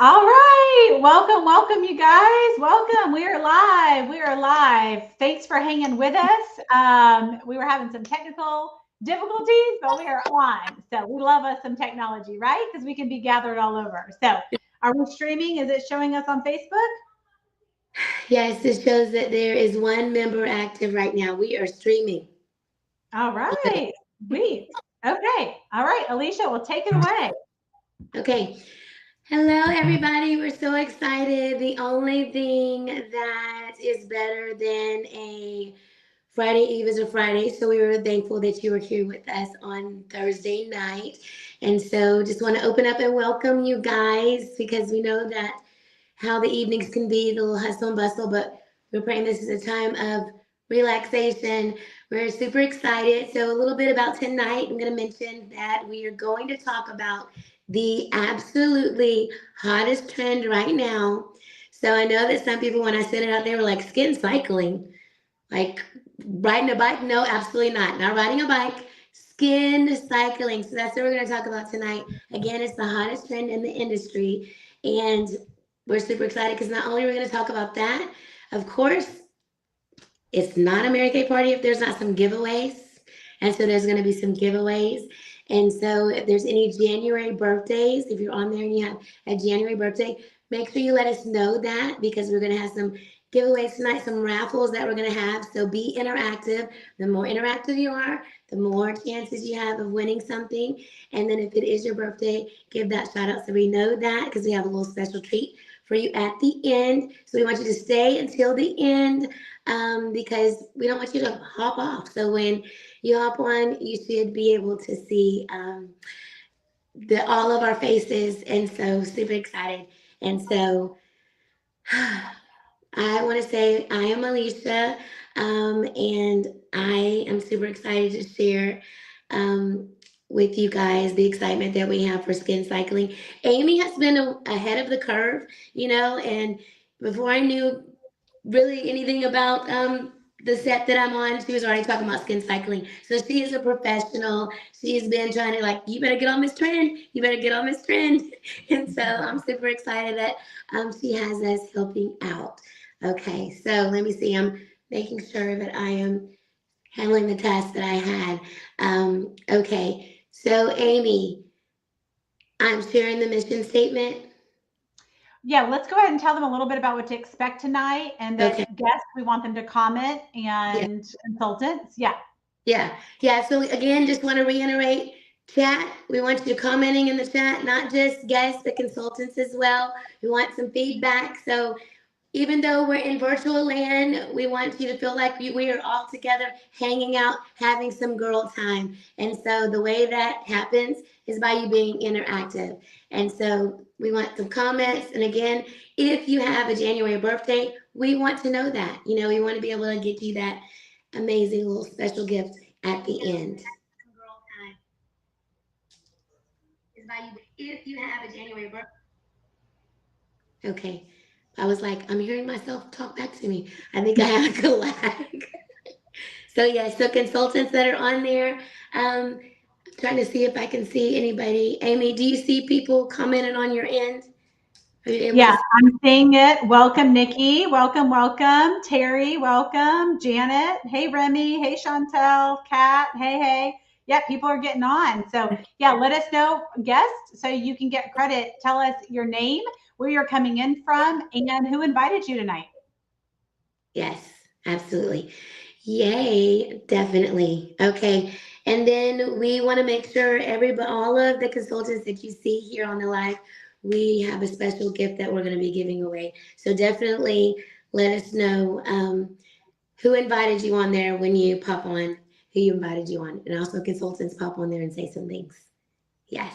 All right. Welcome, welcome, you guys. Welcome. We are live. We are live. Thanks for hanging with us. We were having some technical difficulties, but we are on. So we love us some technology, right? Because we can be gathered all over. So are we streaming? Is it showing us on Facebook? Yes, it shows that there is one member active right now. We are streaming. All right. Sweet. Okay. All right. Alicia, we'll take it away. Okay. Hello, everybody. We're so excited. The only thing that is better than a Friday Eve is a Friday. So we were thankful that you were here with us on Thursday night. And so just want to open up and welcome you guys because we know that how the evenings can be, the little hustle and bustle, but we're praying this is a time of relaxation. We're super excited. So, a little bit about tonight, I'm going to mention that we are going to talk about the absolutely hottest trend right now. So, I know that some people, when I sent it out, they were like, skin cycling, like riding a bike. No, absolutely not. Not riding a bike. Skin cycling. So that's what we're going to talk about tonight. Again, it's the hottest trend in the industry. And we're super excited because not only are we going to talk about that, of course, it's not a Mary Kay party if there's not some giveaways. And so there's going to be some giveaways. And so if there's any January birthdays, if you're on there and you have a January birthday, make sure you let us know that because we're going to have some giveaways tonight, some raffles that we're going to have. So be interactive. The more interactive you are, the more chances you have of winning something. And then if it is your birthday, give that shout out so we know that because we have a little special treat for you at the end. So we want you to stay until the end because we don't want you to hop off. So when you hop on, you should be able to see the all of our faces, and so super excited. And so I want to say I am Alicia, and I am super excited to share um, with you guys the excitement that we have for skin cycling. Amy has been ahead of the curve, and before I knew really anything about the set that I'm on, she was already talking about skin cycling. So she is a professional. She's been trying to like, you better get on this trend. You better get on this trend. And so I'm super excited that she has us helping out. Okay, so let me see. I'm making sure that I am handling the task that I had. Okay, so Amy, I'm sharing the mission statement. Yeah, let's go ahead and tell them a little bit about what to expect tonight and Okay, that guests, we want them to comment yeah. and consultants. Yeah. Yeah, yeah. So again, just want to reiterate, chat. We want you commenting in the chat, not just guests, but consultants as well. We want some feedback. So even though we're in virtual land, we want you to feel like we are all together, hanging out, having some girl time. And so the way that happens is by you being interactive. And so we want some comments. And again, if you have a January birthday, we want to know that. We want to be able to get you that amazing little special gift at the end. Okay. I was like, I'm hearing myself talk back to me. I think I have a lag. So yeah, so consultants that are on there, um, trying to see if I can see anybody. Amy, do you see people commenting on your end? Are you able Yeah, to? I'm seeing it. Welcome, Nikki. Welcome, welcome. Terry, welcome. Janet. Hey, Remy. Hey, Chantel. Kat. Hey, hey. Yeah, people are getting on. So, yeah, let us know, guests, so you can get credit. Tell us your name, where you're coming in from, and who invited you tonight. Yes, absolutely. Yay, definitely. Okay. And then we want to make sure all of the consultants that you see here on the live, we have a special gift that we're going to be giving away. So definitely let us know who invited you on there when you pop on, who you invited you on. And also consultants pop on there and say some things. Yes.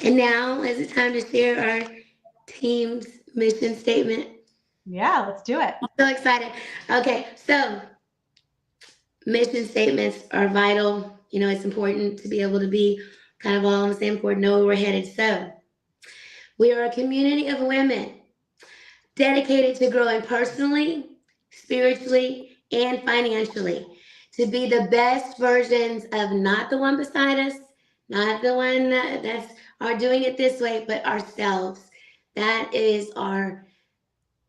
And now is it time to share our team's mission statement? Yeah, let's do it. So excited. Okay, so mission statements are vital. It's important to be able to be kind of all on the same board, know where we're headed. So, we are a community of women dedicated to growing personally, spiritually, and financially to be the best versions of not the one beside us, not the one that's are doing it this way, but ourselves. That is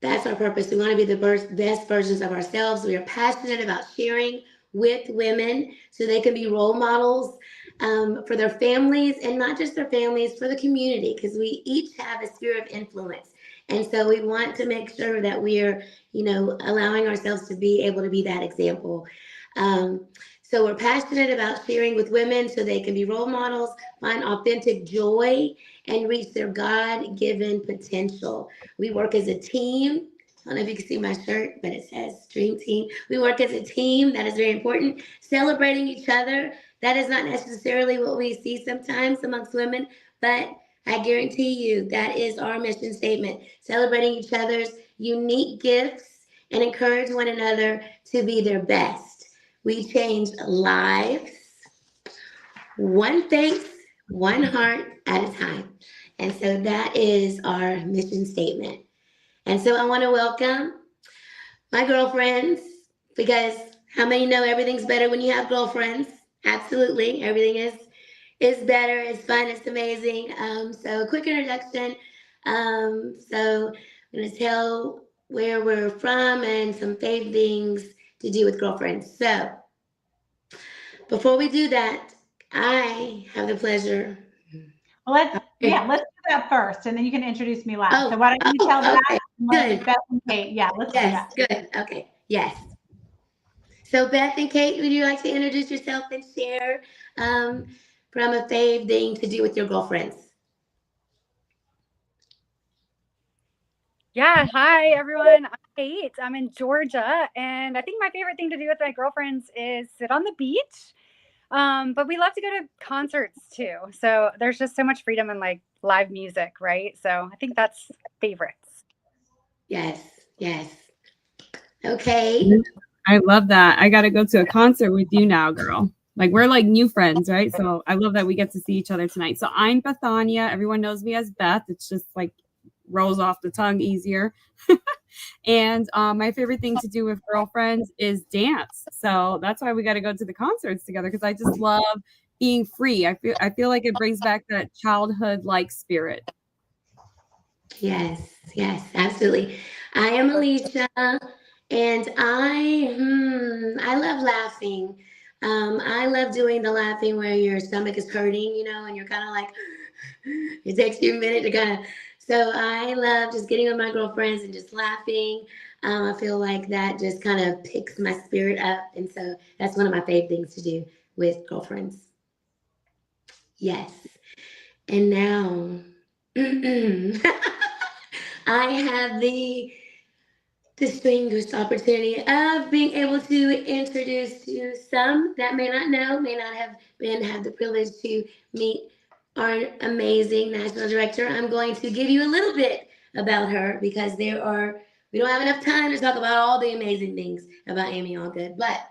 that's our purpose. We want to be the best versions of ourselves. We are passionate about sharing with women so they can be role models for their families, and not just their families, for the community, because we each have a sphere of influence. And so we want to make sure that we're, allowing ourselves to be able to be that example. So we're passionate about sharing with women so they can be role models, find authentic joy, and reach their God-given potential. We work as a team. I don't know if you can see my shirt, but it says Dream Team. We work as a team. That is very important. Celebrating each other. That is not necessarily what we see sometimes amongst women, but I guarantee you that is our mission statement. Celebrating each other's unique gifts and encourage one another to be their best. We change lives, one face, one heart at a time. And so that is our mission statement. And so I want to welcome my girlfriends, because how many know everything's better when you have girlfriends? Absolutely. Everything is better, it's fun, it's amazing. So a quick introduction. So I'm going to tell where we're from and some fave things to do with girlfriends. So before we do that, I have the pleasure. Well, let's do that first, and then you can introduce me last. So why don't you tell that? Okay. Good. Beth and Kate. Yeah, let's do that. Good. Okay. Yes. So Beth and Kate, would you like to introduce yourself and share from a fave thing to do with your girlfriends? Yeah, hi everyone. I'm Kate. I'm in Georgia, and I think my favorite thing to do with my girlfriends is sit on the beach. But we love to go to concerts too. So there's just so much freedom in like live music, right? So I think that's favorites. Yes. Okay. I love that. I got to go to a concert with you now, girl. Like, we're like new friends, right? So I love that we get to see each other tonight. So I'm Bethania. Everyone knows me as Beth. It's just like rolls off the tongue easier. And my favorite thing to do with girlfriends is dance. So that's why we got to go to the concerts together, because I just love being free. I feel like it brings back that childhood like spirit. Yes, absolutely. I am Alicia, and I love laughing. I love doing the laughing where your stomach is hurting, and you're kind of like, it takes you a minute to kind of. So I love just getting with my girlfriends and just laughing. I feel like that just kind of picks my spirit up, and so that's one of my favorite things to do with girlfriends. Yes, and now. I have the distinguished opportunity of being able to introduce you some that may not know, may not have had the privilege to meet our amazing national director. I'm going to give you a little bit about her, because we don't have enough time to talk about all the amazing things about Amy Allgood, but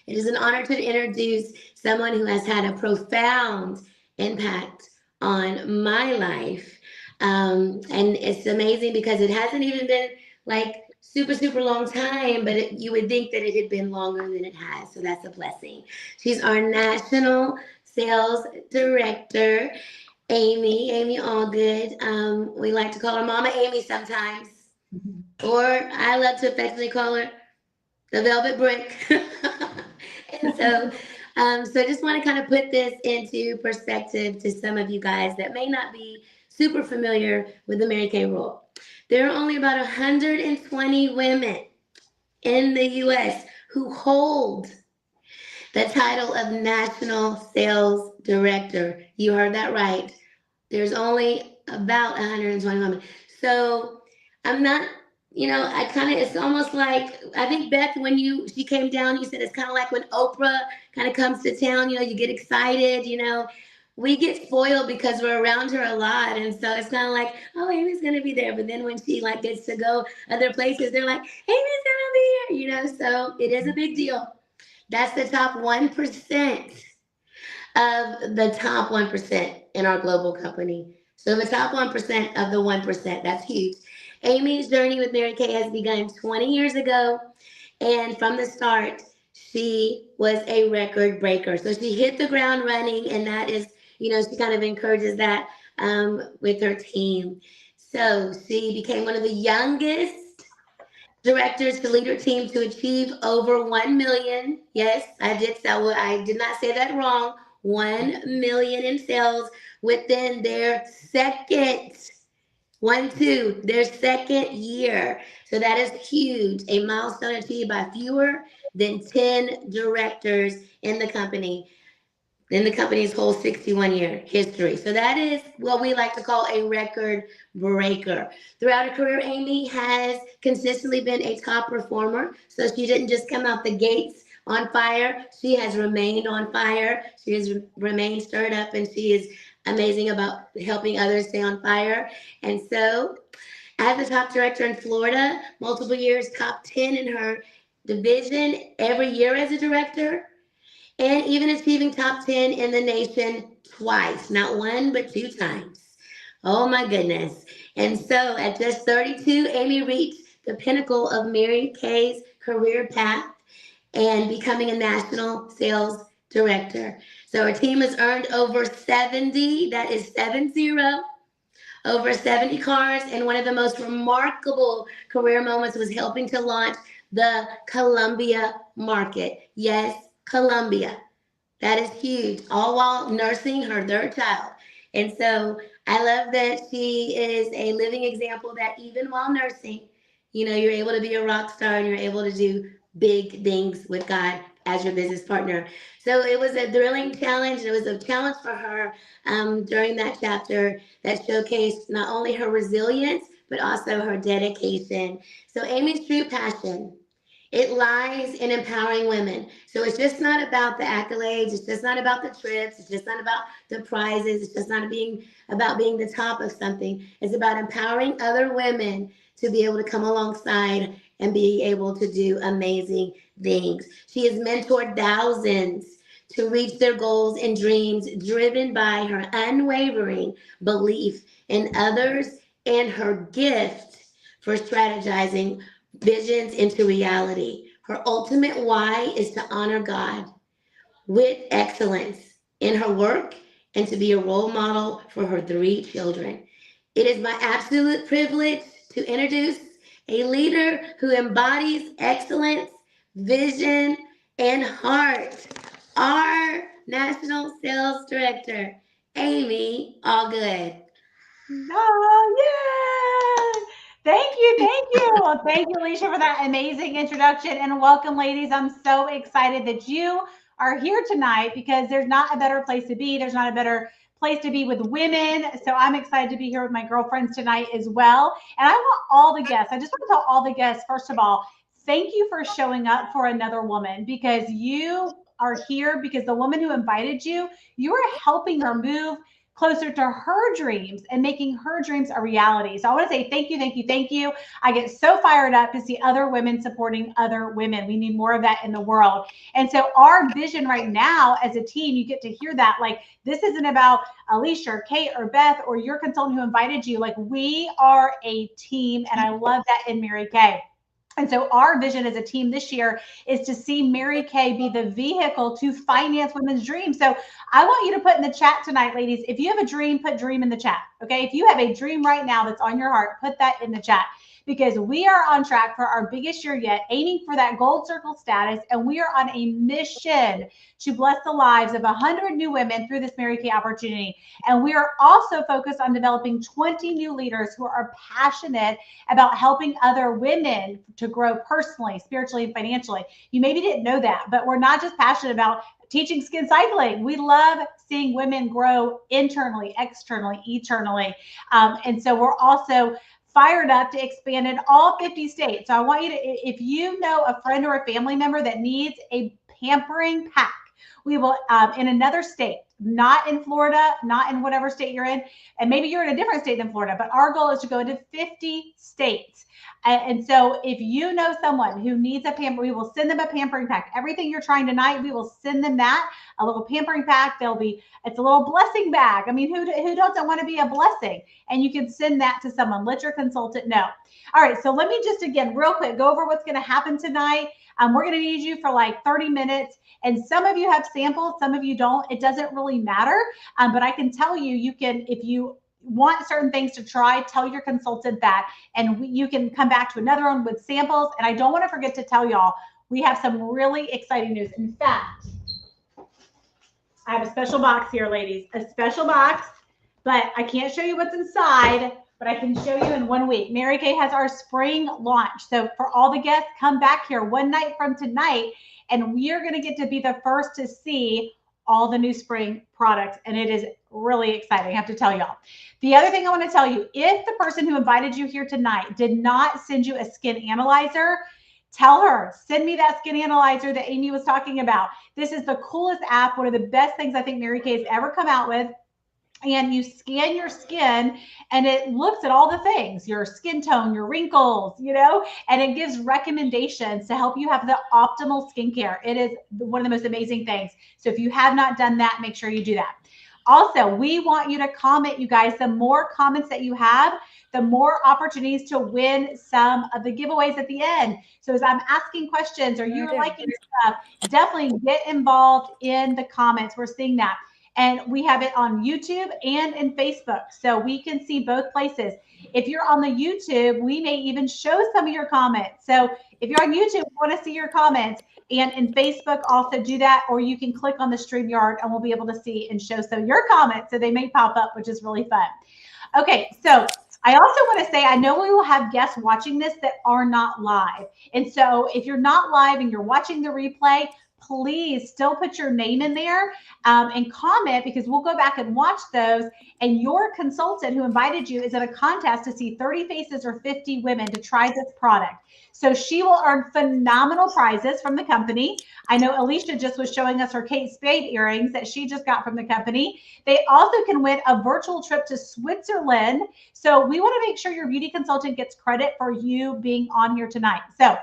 it is an honor to introduce someone who has had a profound impact on my life. And it's amazing because it hasn't even been like super long time, but you would think that it had been longer than it has. So that's a blessing. She's our national sales director, Amy Allgood. We like to call her Mama Amy sometimes, or I love to affectionately call her the Velvet Brick. And so I just want to kind of put this into perspective to some of you guys that may not be super familiar with the Mary Kay rule. There are only about 120 women in the U.S. who hold the title of National Sales Director. You heard that right. There's only about 120 women. So I'm not, it's almost like, I think Beth, when she came down, you said it's kind of like when Oprah kind of comes to town, you get excited, we get spoiled because we're around her a lot. And so it's kind of like, oh, Amy's going to be there. But then when she gets to go other places, they're like, Amy's going to be here, so it is a big deal. That's the top 1% of the top 1% in our global company. So the top 1% of the 1%, that's huge. Amy's journey with Mary Kay has begun 20 years ago. And from the start, she was a record breaker. So she hit the ground running, and that is, she kind of encourages that with her team. So she became one of the youngest directors to lead her team to achieve over 1 million. Yes, I did not say that wrong. 1 million in sales within their their second year. So that is huge. A milestone achieved by fewer than 10 directors in the company's whole 61-year history. So that is what we like to call a record breaker. Throughout her career, Amy has consistently been a top performer. So she didn't just come out the gates on fire. She has remained on fire. She has remained stirred up, and she is amazing about helping others stay on fire. And so, as the top director in Florida, multiple years, top 10 in her division every year as a director, and even achieving top 10 in the nation twice, not one, but 2 times. Oh my goodness. And so at just 32, Amy reached the pinnacle of Mary Kay's career path and becoming a national sales director. So her team has earned over 70, that is 70, over 70 cars. And one of the most remarkable career moments was helping to launch the Columbia market. Yes, Columbia. That is huge, all while nursing her 3rd child. And so I love that she is a living example that even while nursing, you're able to be a rock star and you're able to do big things with God as your business partner. So it was a thrilling challenge. It was a challenge for her during that chapter that showcased not only her resilience, but also her dedication. So Amy's true passion, it lies in empowering women. So it's just not about the accolades. It's just not about the trips. It's just not about the prizes. It's just not about being the top of something. It's about empowering other women to be able to come alongside and be able to do amazing things. She has mentored thousands to reach their goals and dreams, driven by her unwavering belief in others and her gift for strategizing visions into reality. Her ultimate why is to honor God with excellence in her work and to be a role model for her 3 children. It is my absolute privilege to introduce a leader who embodies excellence, vision, and heart. Our National Sales Director, Amy Allgood. Oh, yay! Thank you. Thank you, Alicia, for that amazing introduction. And welcome, ladies. I'm so excited that you are here tonight because there's not a better place to be. There's not a better place to be with women. So I'm excited to be here with my girlfriends tonight as well. And I want all the guests, I just want to tell all the guests, first of all, thank you for showing up for another woman, because you are here because the woman who invited you, you are helping her move closer to her dreams and making her dreams a reality. So I want to say thank you. I get so fired up to see other women supporting other women. We need more of that in the world. And so our vision right now as a team, you get to hear that, like, this isn't about Alicia or Kate or Beth or your consultant who invited you. Like, we are a team, and I love that in Mary Kay. And so our vision as a team this year is to see Mary Kay be the vehicle to finance women's dreams. So I want you to put in the chat tonight, ladies, if you have a dream, put dream in the chat. Okay. If you have a dream right now that's on your heart, put that in the chat, because we are on track for our biggest year yet, aiming for that gold circle status. And we are on a mission to bless the lives of 100 new women through this Mary Kay opportunity. And we are also focused on developing 20 new leaders who are passionate about helping other women to grow personally, spiritually, and financially. You maybe didn't know that, but we're not just passionate about teaching skin cycling. We love seeing women grow internally, externally, eternally. And so we're also fired up to expand in all 50 states. So I want you to, if you know a friend or a family member that needs a pampering pack, we will, in another state, not in Florida, not in whatever state you're in, and maybe you're in a different state than Florida, but our goal is to go into 50 states. And so if you know someone who needs a pamper, we will send them a pampering pack. Everything you're trying tonight, we will send them that, a little pampering pack. It's a little blessing bag. I mean, who doesn't want to be a blessing? And you can send that to someone. Let your consultant know. All right, so let me just, again, real quick, go over what's going to happen tonight. We're going to need you for like 30 minutes. And some of you have samples, some of you don't. It doesn't really matter. But I can tell you, you can, if you want certain things to try, tell your consultant that, and you can come back to another one with samples. And I don't want to forget to tell y'all, we have some really exciting news. In fact, I have a special box here, ladies, a special box, but I can't show you what's inside, but I can show you in 1 week. Mary Kay has our spring launch. So for all the guests, come back here one night from tonight, and we are going to get to be the first to see all the new spring products. And it is really exciting, I have to tell y'all. The other thing I want to tell you, if the person who invited you here tonight did not send you a skin analyzer, tell her, send me that skin analyzer that Amy was talking about. This is the coolest app, one of the best things I think Mary Kay has ever come out with. And you scan your skin and it looks at all the things, your skin tone, your wrinkles, and it gives recommendations to help you have the optimal skincare. It is one of the most amazing things. So if you have not done that, make sure you do that. Also, we want you to comment, you guys. The more comments that you have, the more opportunities to win some of the giveaways at the end. So as I'm asking questions or you're liking stuff, definitely get involved in the comments. We're seeing that. And we have it on YouTube and in Facebook. So we can see both places. If you're on the YouTube, we may even show some of your comments. So if you're on YouTube, we want to see your comments. And in Facebook, also do that. Or you can click on the StreamYard and we'll be able to see and show some of your comments. So they may pop up, which is really fun. Okay, so I also want to say, I know we will have guests watching this that are not live. And so if you're not live and you're watching the replay, please still put your name in there and comment, because we'll go back and watch those. And your consultant who invited you is in a contest to see 30 faces or 50 women to try this product. So she will earn phenomenal prizes from the company. I know Alicia just was showing us her Kate Spade earrings that she just got from the company. They also can win a virtual trip to Switzerland. So we want to make sure your beauty consultant gets credit for you being on here tonight. So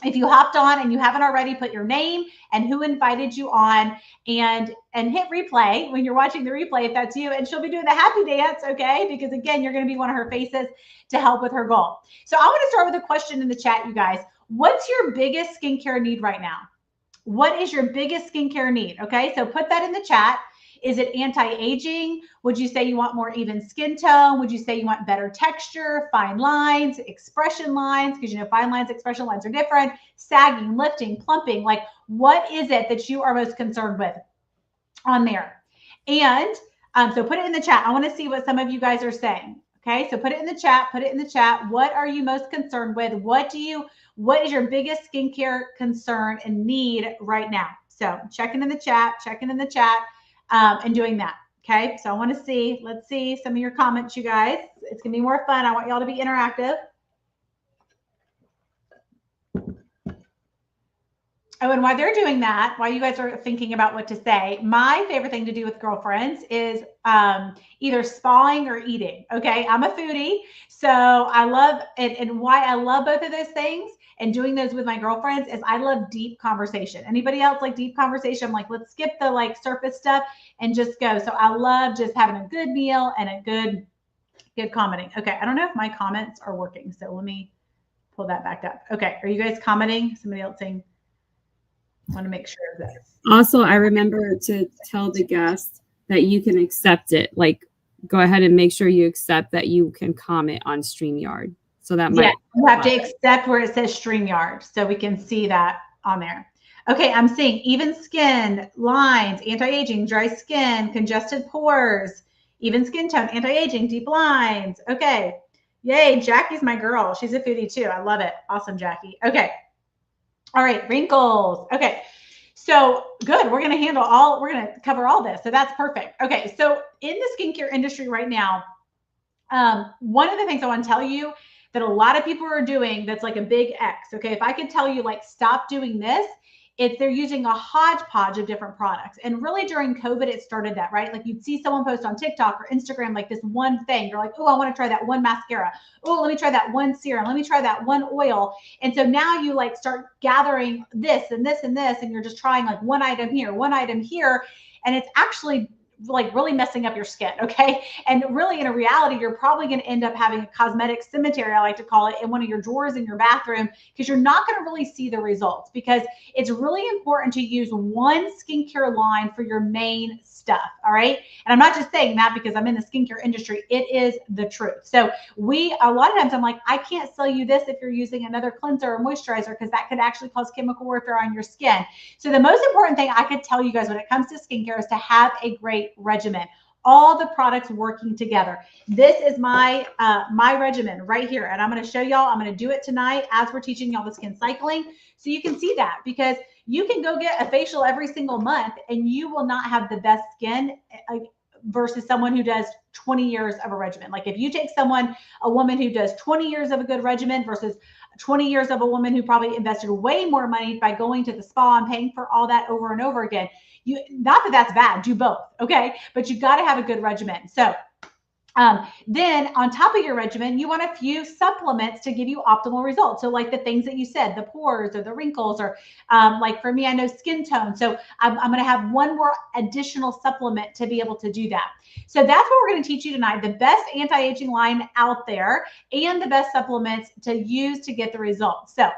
if you hopped on and you haven't already, put your name and who invited you on and hit replay when you're watching the replay, if that's you, and she'll be doing the happy dance, okay? Because again, you're going to be one of her faces to help with her goal. So I want to start with a question in the chat, you guys. What's your biggest skincare need right now? What is your biggest skincare need? Okay, so put that in the chat. Is it anti-aging? Would you say you want more even skin tone? Would you say you want better texture, fine lines, expression lines? Because fine lines, expression lines are different. Sagging, lifting, plumping. Like, what is it that you are most concerned with on there? And so put it in the chat. I want to see what some of you guys are saying. Okay, so put it in the chat. Put it in the chat. What are you most concerned with? What is your biggest skincare concern and need right now? So checking in the chat, and doing that. Okay, so I want to see, let's see some of your comments, you guys. It's gonna be more fun. I want y'all to be interactive. Oh, and while they're doing that, while you guys are thinking about what to say, my favorite thing to do with girlfriends is either spawing or eating. Okay, I'm a foodie, so I love it. And why I love both of those things and doing those with my girlfriends is I love deep conversation. Anybody else like deep conversation? I'm like, let's skip the surface stuff and just go. So I love just having a good meal and a good commenting. Okay, I don't know if my comments are working, so let me pull that back up. Okay, are you guys commenting? Somebody else saying? I want to make sure of this. Also, I remember to tell the guests that you can accept it. Like, go ahead and make sure you accept that you can comment on StreamYard. So that might. Yeah, you have to accept where it says StreamYard so we can see that on there. Okay, I'm seeing even skin, lines, anti-aging, dry skin, congested pores, even skin tone, anti-aging, deep lines. Okay, yay, Jackie's my girl. She's a foodie too. I love it. Awesome, Jackie. Okay. All right, wrinkles. Okay, so good. We're going to cover all this. So that's perfect. Okay, so in the skincare industry right now, one of the things I want to tell you that a lot of people are doing that's like a big X. Okay, if I could tell you like stop doing this, they're using a hodgepodge of different products. And really during COVID, it started that, right? Like you'd see someone post on TikTok or Instagram, like this one thing. You're like, oh, I want to try that one mascara. Oh, let me try that one serum. Let me try that one oil. And so now you like start gathering this and this and this, and you're just trying like one item here, one item here. And it's actually like really messing up your skin. Okay. And really in a reality, you're probably going to end up having a cosmetic cemetery, I like to call it, in one of your drawers in your bathroom, because you're not going to really see the results, because it's really important to use one skincare line for your main stuff. All right. And I'm not just saying that because I'm in the skincare industry. It is the truth. So a lot of times I'm like, I can't sell you this if you're using another cleanser or moisturizer, because that could actually cause chemical warfare on your skin. So the most important thing I could tell you guys when it comes to skincare is to have a great regimen. All the products working together. This is my my regimen right here. And I'm going to show y'all, I'm going to do it tonight as we're teaching y'all the skin cycling. So you can see that, because you can go get a facial every single month and you will not have the best skin versus someone who does 20 years of a regimen. Like if you take a woman who does 20 years of a good regimen versus 20 years of a woman who probably invested way more money by going to the spa and paying for all that over and over again. Not that that's bad, do both, okay? But you got to have a good regimen. So then on top of your regimen, you want a few supplements to give you optimal results. So like the things that you said, the pores or the wrinkles, or like for me, I know skin tone. So I'm going to have one more additional supplement to be able to do that. So that's what we're going to teach you tonight, the best anti-aging line out there and the best supplements to use to get the results. So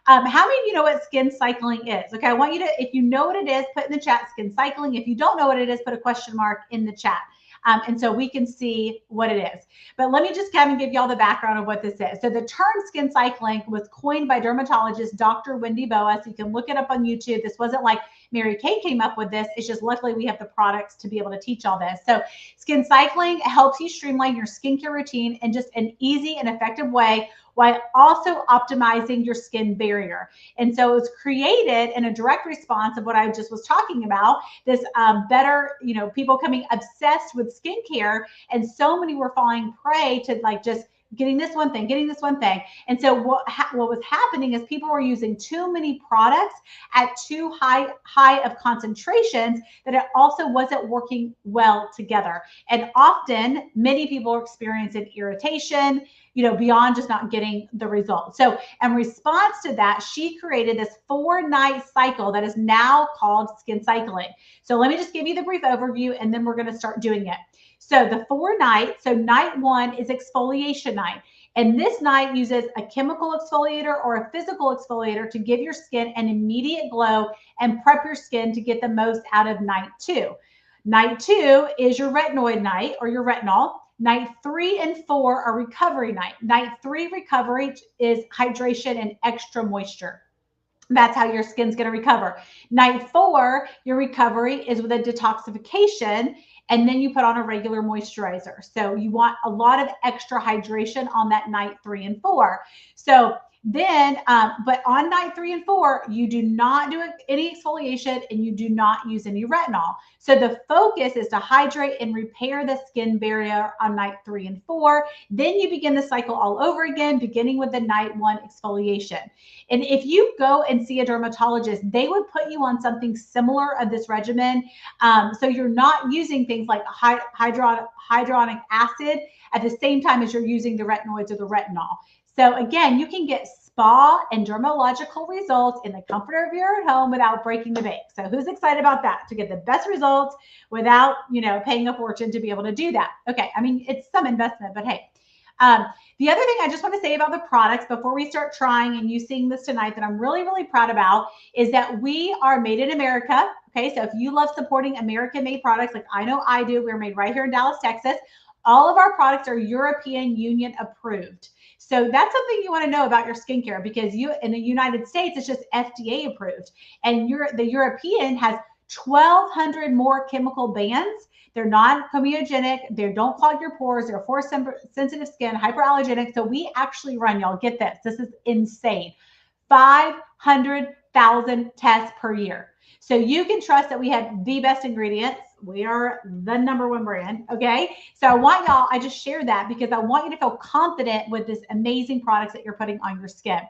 how many of you know what skin cycling is? Okay, I want you to, if you know what it is, put in the chat skin cycling. If you don't know what it is, put a question mark in the chat. And so we can see what it is. But let me just kind of give y'all the background of what this is. So the term skin cycling was coined by dermatologist Dr. Wendy Boas. You can look it up on YouTube. This wasn't like Mary Kay came up with this. It's just luckily we have the products to be able to teach all this. So skin cycling helps you streamline your skincare routine in just an easy and effective way, while also optimizing your skin barrier. And so it was created in a direct response of what I just was talking about, this better, people coming obsessed with skincare, and so many were falling prey to like just getting this one thing. And so what was happening is people were using too many products at too high of concentrations, that it also wasn't working well together. And often many people are experiencing irritation, beyond just not getting the result. So in response to that, she created this 4-night cycle that is now called skin cycling. So let me just give you the brief overview, and then we're going to start doing it. So the 4 nights, so night 1 is exfoliation night. And this night uses a chemical exfoliator or a physical exfoliator to give your skin an immediate glow and prep your skin to get the most out of night 2. Night 2 is your retinoid night, or your retinol. Night 3 and 4 are recovery night. Night 3 recovery is hydration and extra moisture. That's how your skin's going to recover. Night 4, your recovery is with a detoxification, and then you put on a regular moisturizer. So you want a lot of extra hydration on that night 3 and 4. So then, but on night 3 and 4, you do not do any exfoliation and you do not use any retinol. So the focus is to hydrate and repair the skin barrier on night 3 and 4. Then you begin the cycle all over again, beginning with the night 1 exfoliation. And if you go and see a dermatologist, they would put you on something similar of this regimen. So you're not using things like hyaluronic acid at the same time as you're using the retinoids or the retinol. So again, you can get spa and dermatological results in the comfort of your own home without breaking the bank. So who's excited about that? To get the best results without, paying a fortune to be able to do that. Okay. I mean, it's some investment, but hey. The other thing I just want to say about the products before we start trying and you seeing this tonight that I'm really, really proud about is that we are made in America. Okay. So if you love supporting American-made products, like I know I do, we're made right here in Dallas, Texas. All of our products are European Union approved. So that's something you want to know about your skincare, because in the United States, it's just FDA approved. And the European has 1,200 more chemical bans. They're non-comedogenic. They don't clog your pores. They're for sensitive skin, hyperallergenic. So we actually run, y'all get this. This is insane. 500,000 tests per year. So you can trust that we have the best ingredients. We are the #1 brand. Okay. So I just shared that because I want you to feel confident with this amazing products that you're putting on your skin.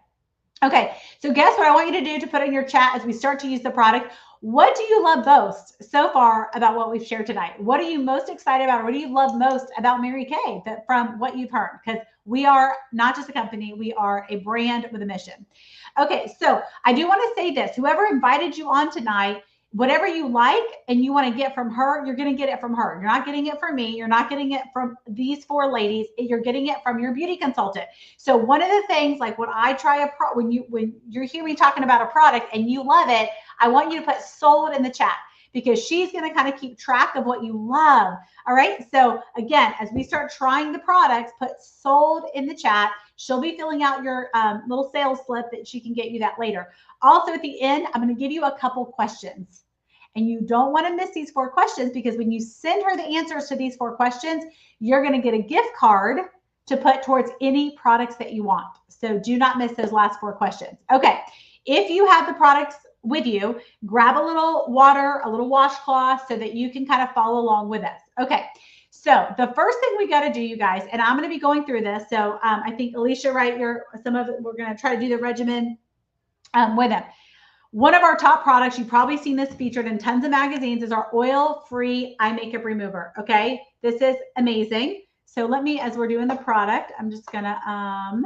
Okay. So guess what I want you to do to put in your chat as we start to use the product. What do you love most so far about what we've shared tonight? What are you most excited about? Or what do you love most about Mary Kay from what you've heard? Because we are not just a company, we are a brand with a mission. Okay, so I do want to say this. Whoever invited you on tonight, whatever you like and you want to get from her, you're going to get it from her. You're not getting it from me. You're not getting it from these 4 ladies. You're getting it from your beauty consultant. So one of the things, like when I try when you hear me talking about a product and you love it, I want you to put sold in the chat, because she's going to kind of keep track of what you love. All right. So again, as we start trying the products, put sold in the chat. She'll be filling out your little sales slip that she can get you that later. Also at the end, I'm going to give you a couple questions, and you don't want to miss these 4 questions, because when you send her the answers to these 4 questions, you're going to get a gift card to put towards any products that you want. So do not miss those last 4 questions. Okay. If you have the products with you, grab a little water, a little washcloth, so that you can kind of follow along with us. Okay. So the first thing we got to do, you guys, and I'm going to be going through this. So I think Alicia, right, some of it, we're going to try to do the regimen with them. One of our top products, you've probably seen this featured in tons of magazines, is our oil-free eye makeup remover. Okay. This is amazing. So let me, as we're doing the product, I'm just going to,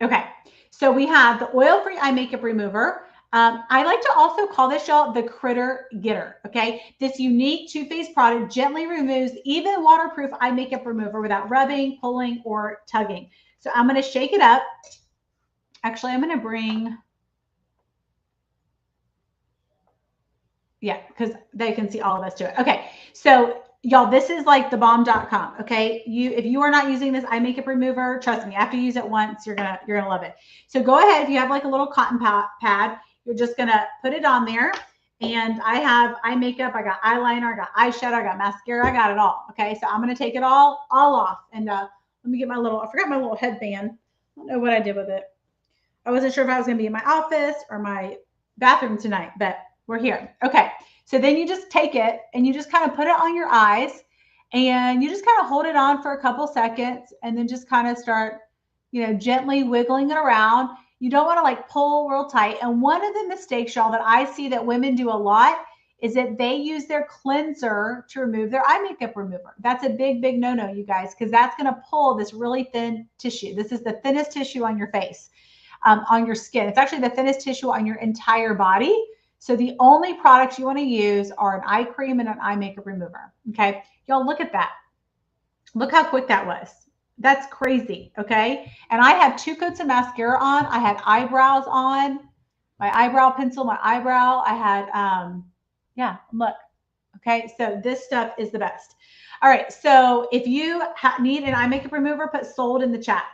okay. So we have the oil-free eye makeup remover. I like to also call this, y'all, the Critter Getter. Okay. This unique Too Faced product gently removes even waterproof eye makeup remover without rubbing, pulling, or tugging. So I'm going to shake it up. Actually, I'm going to bring, yeah, because they can see all of us do it. Okay. So y'all, this is like thebomb.com. Okay. If you are not using this eye makeup remover, trust me, after you use it once, you're going to love it. So go ahead. If you have like a little cotton pad, you're just going to put it on there. And I have eye makeup. I got eyeliner, I got eyeshadow, I got mascara. I got it all. Okay. So I'm going to take it all off. And let me get I forgot my little headband. I don't know what I did with it. I wasn't sure if I was going to be in my office or my bathroom tonight, but we're here. Okay. So then you just take it and you just kind of put it on your eyes, and you just kind of hold it on for a couple seconds, and then just kind of start, gently wiggling it around. You don't want to like pull real tight. And one of the mistakes, y'all, that I see that women do a lot is that they use their cleanser to remove their eye makeup remover. That's a big, big no-no, you guys, because that's going to pull this really thin tissue. This is the thinnest tissue on your face. On your skin. It's actually the thinnest tissue on your entire body. So the only products you want to use are an eye cream and an eye makeup remover. Okay. Y'all, look at that. Look how quick that was. That's crazy. Okay. And I have 2 coats of mascara on. I had eyebrows on, my eyebrow pencil, my eyebrow. I had, yeah, look. Okay. So this stuff is the best. All right. So if you need an eye makeup remover, put sold in the chat.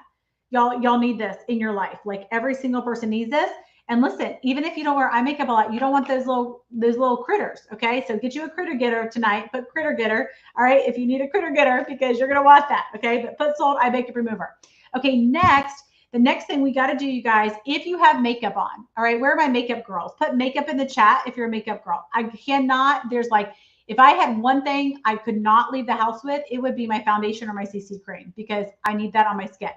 Y'all need this in your life. Like every single person needs this. And listen, even if you don't wear eye makeup a lot, you don't want those little critters. Okay. So get you a Critter Getter tonight. Put Critter Getter. All right. If you need a Critter Getter, because you're going to want that. Okay. But put sold eye makeup remover. Okay. Next, the next thing we got to do, you guys, if you have makeup on, all right, where are my makeup girls? Put makeup in the chat if you're a makeup girl. I cannot, there's like, if I had one thing I could not leave the house with, it would be my foundation or my CC cream, because I need that on my skin.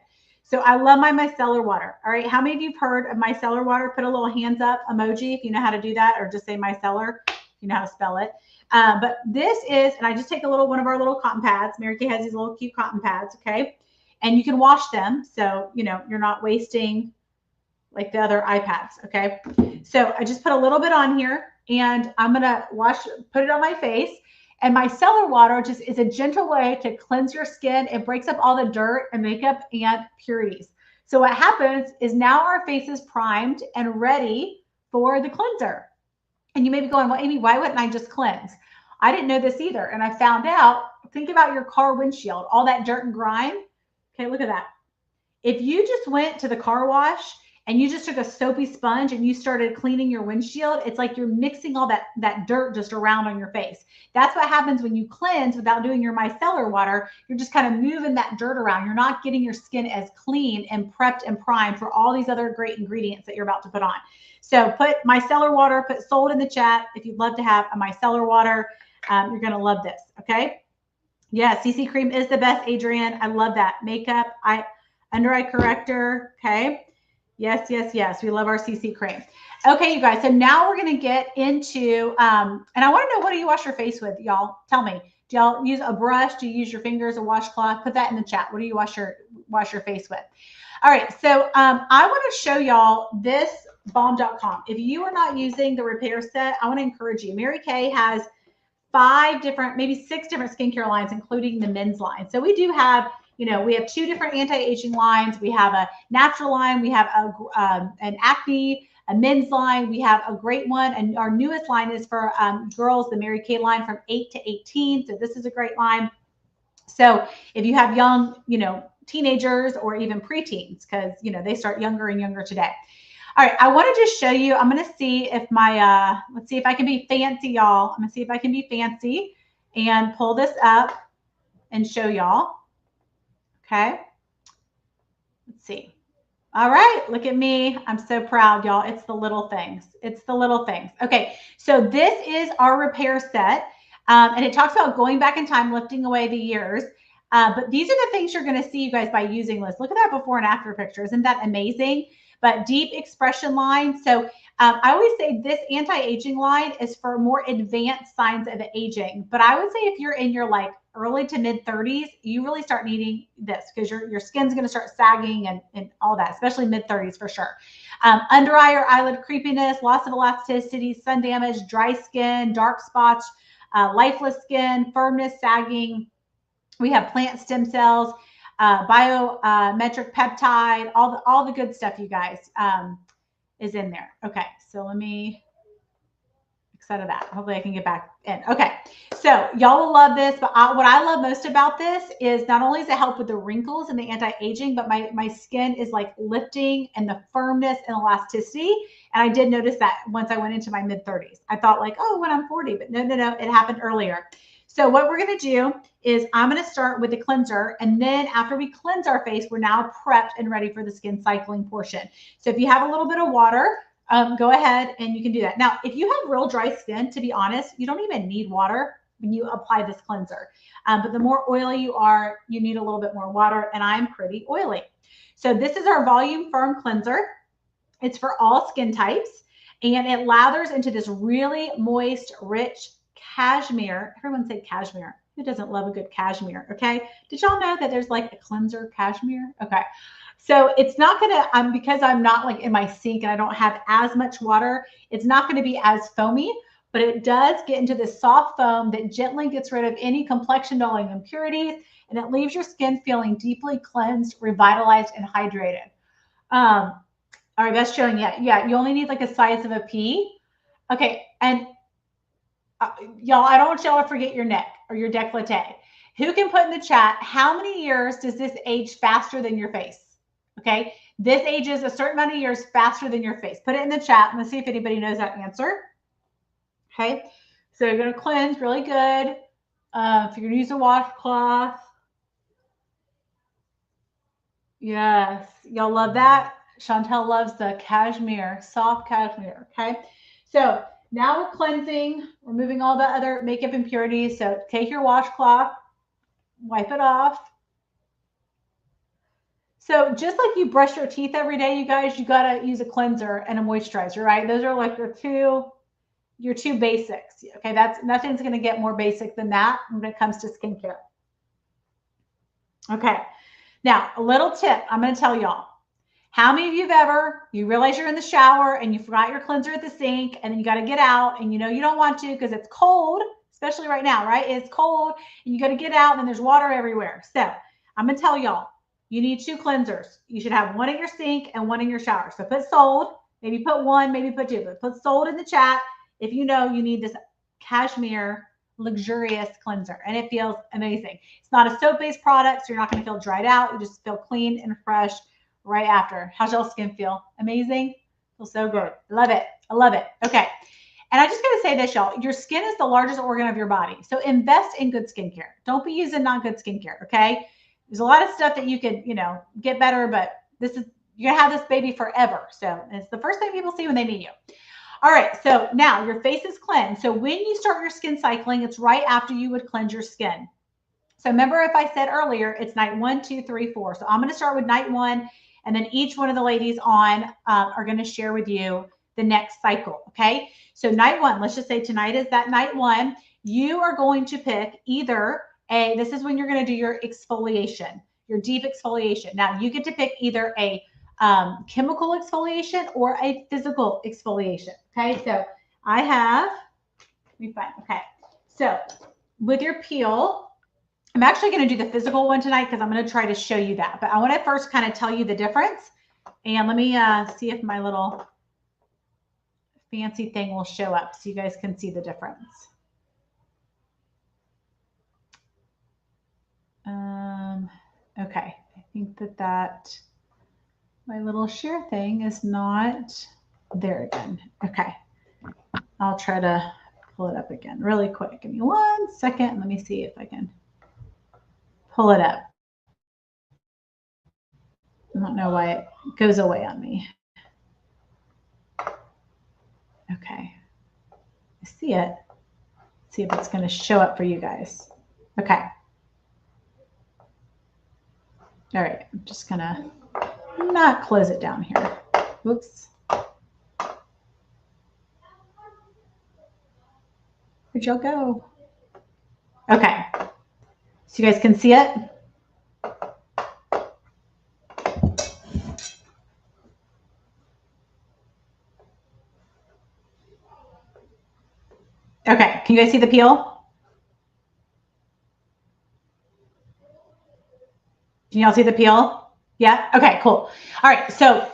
So I love my micellar water. All right. How many of you have heard of micellar water? Put a little hands up emoji if you know how to do that, or just say micellar if you know how to spell it. But this is, and I just take one of our little cotton pads. Mary Kay has these little cute cotton pads. Okay. And you can wash them. So, you're not wasting like the other iPads. Okay. So I just put a little bit on here, and I'm going to put it on my face. And micellar water just is a gentle way to cleanse your skin. It breaks up all the dirt and makeup and impurities. So what happens is now our face is primed and ready for the cleanser. And you may be going, well, Amy, why wouldn't I just cleanse? I didn't know this either. And I found out, think about your car windshield, all that dirt and grime. Okay, look at that. If you just went to the car wash and you just took a soapy sponge and you started cleaning your windshield, it's like you're mixing all that dirt just around on your face. That's what happens when you cleanse without doing your micellar water. You're just kind of moving that dirt around. You're not getting your skin as clean and prepped and primed for all these other great ingredients that you're about to put on. So put micellar water, put sold in the chat if you'd love to have a micellar water. You're going to love this. Okay. Yeah. CC cream is the best, Adrienne. I love that. Makeup, under eye corrector. Okay. Yes, yes, yes. We love our CC cream. Okay, you guys. So now we're going to get into, and I want to know, what do you wash your face with, y'all? Tell me. Do y'all use a brush? Do you use your fingers, a washcloth? Put that in the chat. What do you wash your face with? All right. So I want to show y'all this balm.com. If you are not using the repair set, I want to encourage you. Mary Kay has 5 different, maybe 6 different skincare lines, including the men's line. So we do have, you know, we have 2 different anti-aging lines. We have a natural line. We have an acne, a men's line. We have a great one. And our newest line is for girls, the Mary Kay line from 8 to 18. So this is a great line. So if you have young, you know, teenagers or even preteens, because, you know, they start younger and younger today. All right, I want to just show you. I'm going to see if my, let's see if I can be fancy, y'all. I'm going to see if I can be fancy and pull this up and show y'all. Okay. Let's see. All right, look at me. I'm so proud, y'all. It's the little things. It's the little things. Okay, so this is our repair set. And it talks about going back in time, lifting away the years. But these are the things you're going to see, you guys, by using this. Look at that before and after picture. Isn't that amazing? But deep expression line. So I always say this anti-aging line is for more advanced signs of aging. But I would say if you're in your like early to mid 30s, you really start needing this because your skin's going to start sagging and all that, especially mid 30s for sure. Under eye or eyelid creepiness, loss of elasticity, sun damage, dry skin, dark spots, lifeless skin, firmness, sagging. We have plant stem cells, biometric peptide, all the good stuff, you guys, is in there. Okay, so let me excited that. Hopefully I can get back in. Okay, so y'all will love this, but what I love most about this is not only does it help with the wrinkles and the anti-aging, but my skin is like lifting and the firmness and elasticity. And I did notice that once I went into my mid 30s. I thought like, oh, when I'm 40, but no, it happened earlier. So what we're going to do is I'm going to start with the cleanser. And then after we cleanse our face, we're now prepped and ready for the skin cycling portion. So if you have a little bit of water, go ahead and you can do that. Now, if you have real dry skin, to be honest, you don't even need water when you apply this cleanser. But the more oily you are, you need a little bit more water. And I'm pretty oily. So this is our Volume Firm Cleanser. It's for all skin types. And it lathers into this really moist, rich cashmere. Everyone say cashmere. Who doesn't love a good cashmere? Okay. Did y'all know that there's like a cleanser cashmere? Okay. So it's not going to, because I'm not like in my sink and I don't have as much water, it's not going to be as foamy, but it does get into this soft foam that gently gets rid of any complexion dulling impurities, and it leaves your skin feeling deeply cleansed, revitalized, and hydrated. All right, that's showing yet. Yeah, you only need like a size of a pea. Okay, and y'all, I don't want y'all to forget your neck or your décolleté. Who can put in the chat, how many years does this age faster than your face? Okay, this ages a certain amount of years faster than your face. Put it in the chat. Let's see if anybody knows that answer. Okay, so you're going to cleanse really good. If you're going to use a washcloth. Yes, y'all love that. Chantel loves the cashmere, soft cashmere. Okay, so now we're cleansing, removing all the other makeup impurities. So take your washcloth, wipe it off. So just like you brush your teeth every day, you guys, you got to use a cleanser and a moisturizer, right? Those are like your two basics. Okay, nothing's going to get more basic than that when it comes to skincare. Okay, now a little tip I'm going to tell y'all. How many of you realize you're in the shower and you forgot your cleanser at the sink and then you got to get out and you know you don't want to because it's cold, especially right now, right? It's cold and you got to get out and there's water everywhere. So I'm going to tell y'all, you need 2 cleansers. You should have one in your sink and one in your shower. So put sold, maybe put 1, maybe put 2, but put sold in the chat if you know you need this cashmere luxurious cleanser, and it feels amazing. It's not a soap-based product, so you're not going to feel dried out. You just feel clean and fresh right after. How's y'all skin feel? Amazing? Feels so good. Love it. I love it. Okay. And I just got to say this, y'all. Your skin is the largest organ of your body. So invest in good skincare. Don't be using not good skincare, okay? There's a lot of stuff that you could, get better, but you're going to have this baby forever. So it's the first thing people see when they meet you. All right. So now your face is cleansed. So when you start your skin cycling, it's right after you would cleanse your skin. So remember if I said earlier, it's night 1, 2, 3, 4. So I'm going to start with night 1, and then each one of the ladies on are going to share with you the next cycle. Okay. So night 1, let's just say tonight is that night 1. You are going to pick either this is when you're going to do your exfoliation, your deep exfoliation. Now you get to pick either a chemical exfoliation or a physical exfoliation. Okay, so I have, let me find, okay. So with your peel, I'm actually going to do the physical one tonight because I'm going to try to show you that. But I want to first kind of tell you the difference. And let me see if my little fancy thing will show up so you guys can see the difference. Okay, I think that my little share thing is not there again. Okay, I'll try to pull it up again really quick. Give me 1 second. Let me see if I can pull it up. I don't know why it goes away on me. Okay, I see it. Let's see if it's going to show up for you guys. Okay. All right, I'm just going to not close it down here. Whoops. Where'd y'all go? Okay, so you guys can see it. Okay, can you guys see the peel? Can y'all see the peel? Yeah, okay, cool. All right, so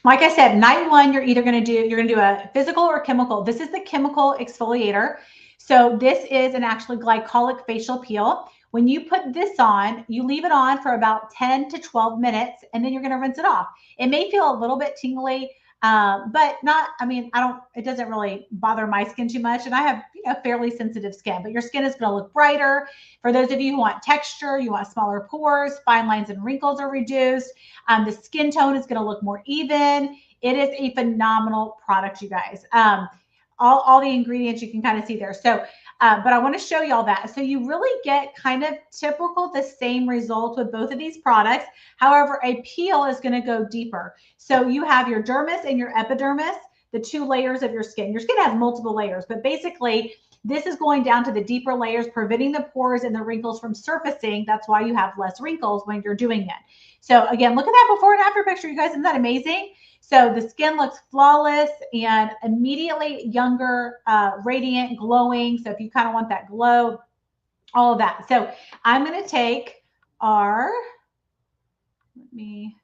like I said, night one, you're gonna do a physical or chemical. This is the chemical exfoliator. So this is an actually glycolic facial peel. When you put this on, you leave it on for about 10 to 12 minutes, and then you're gonna rinse it off. It may feel a little bit tingly, but not, I mean, it doesn't really bother my skin too much. And I have, fairly sensitive skin, but your skin is going to look brighter. For those of you who want texture, you want smaller pores, fine lines and wrinkles are reduced. The skin tone is going to look more even. It is a phenomenal product, you guys. All the ingredients you can kind of see there. So, but I want to show you all that. So you really get kind of typical, the same result with both of these products. However, a peel is going to go deeper. So you have your dermis and your epidermis, the two layers of your skin. Your skin has multiple layers, but basically this is going down to the deeper layers, preventing the pores and the wrinkles from surfacing. That's why you have less wrinkles when you're doing it. So again, look at that before and after picture, you guys. Isn't that amazing? So the skin looks flawless and immediately younger, radiant, glowing. So if you kind of want that glow, all of that. So I'm going to take let me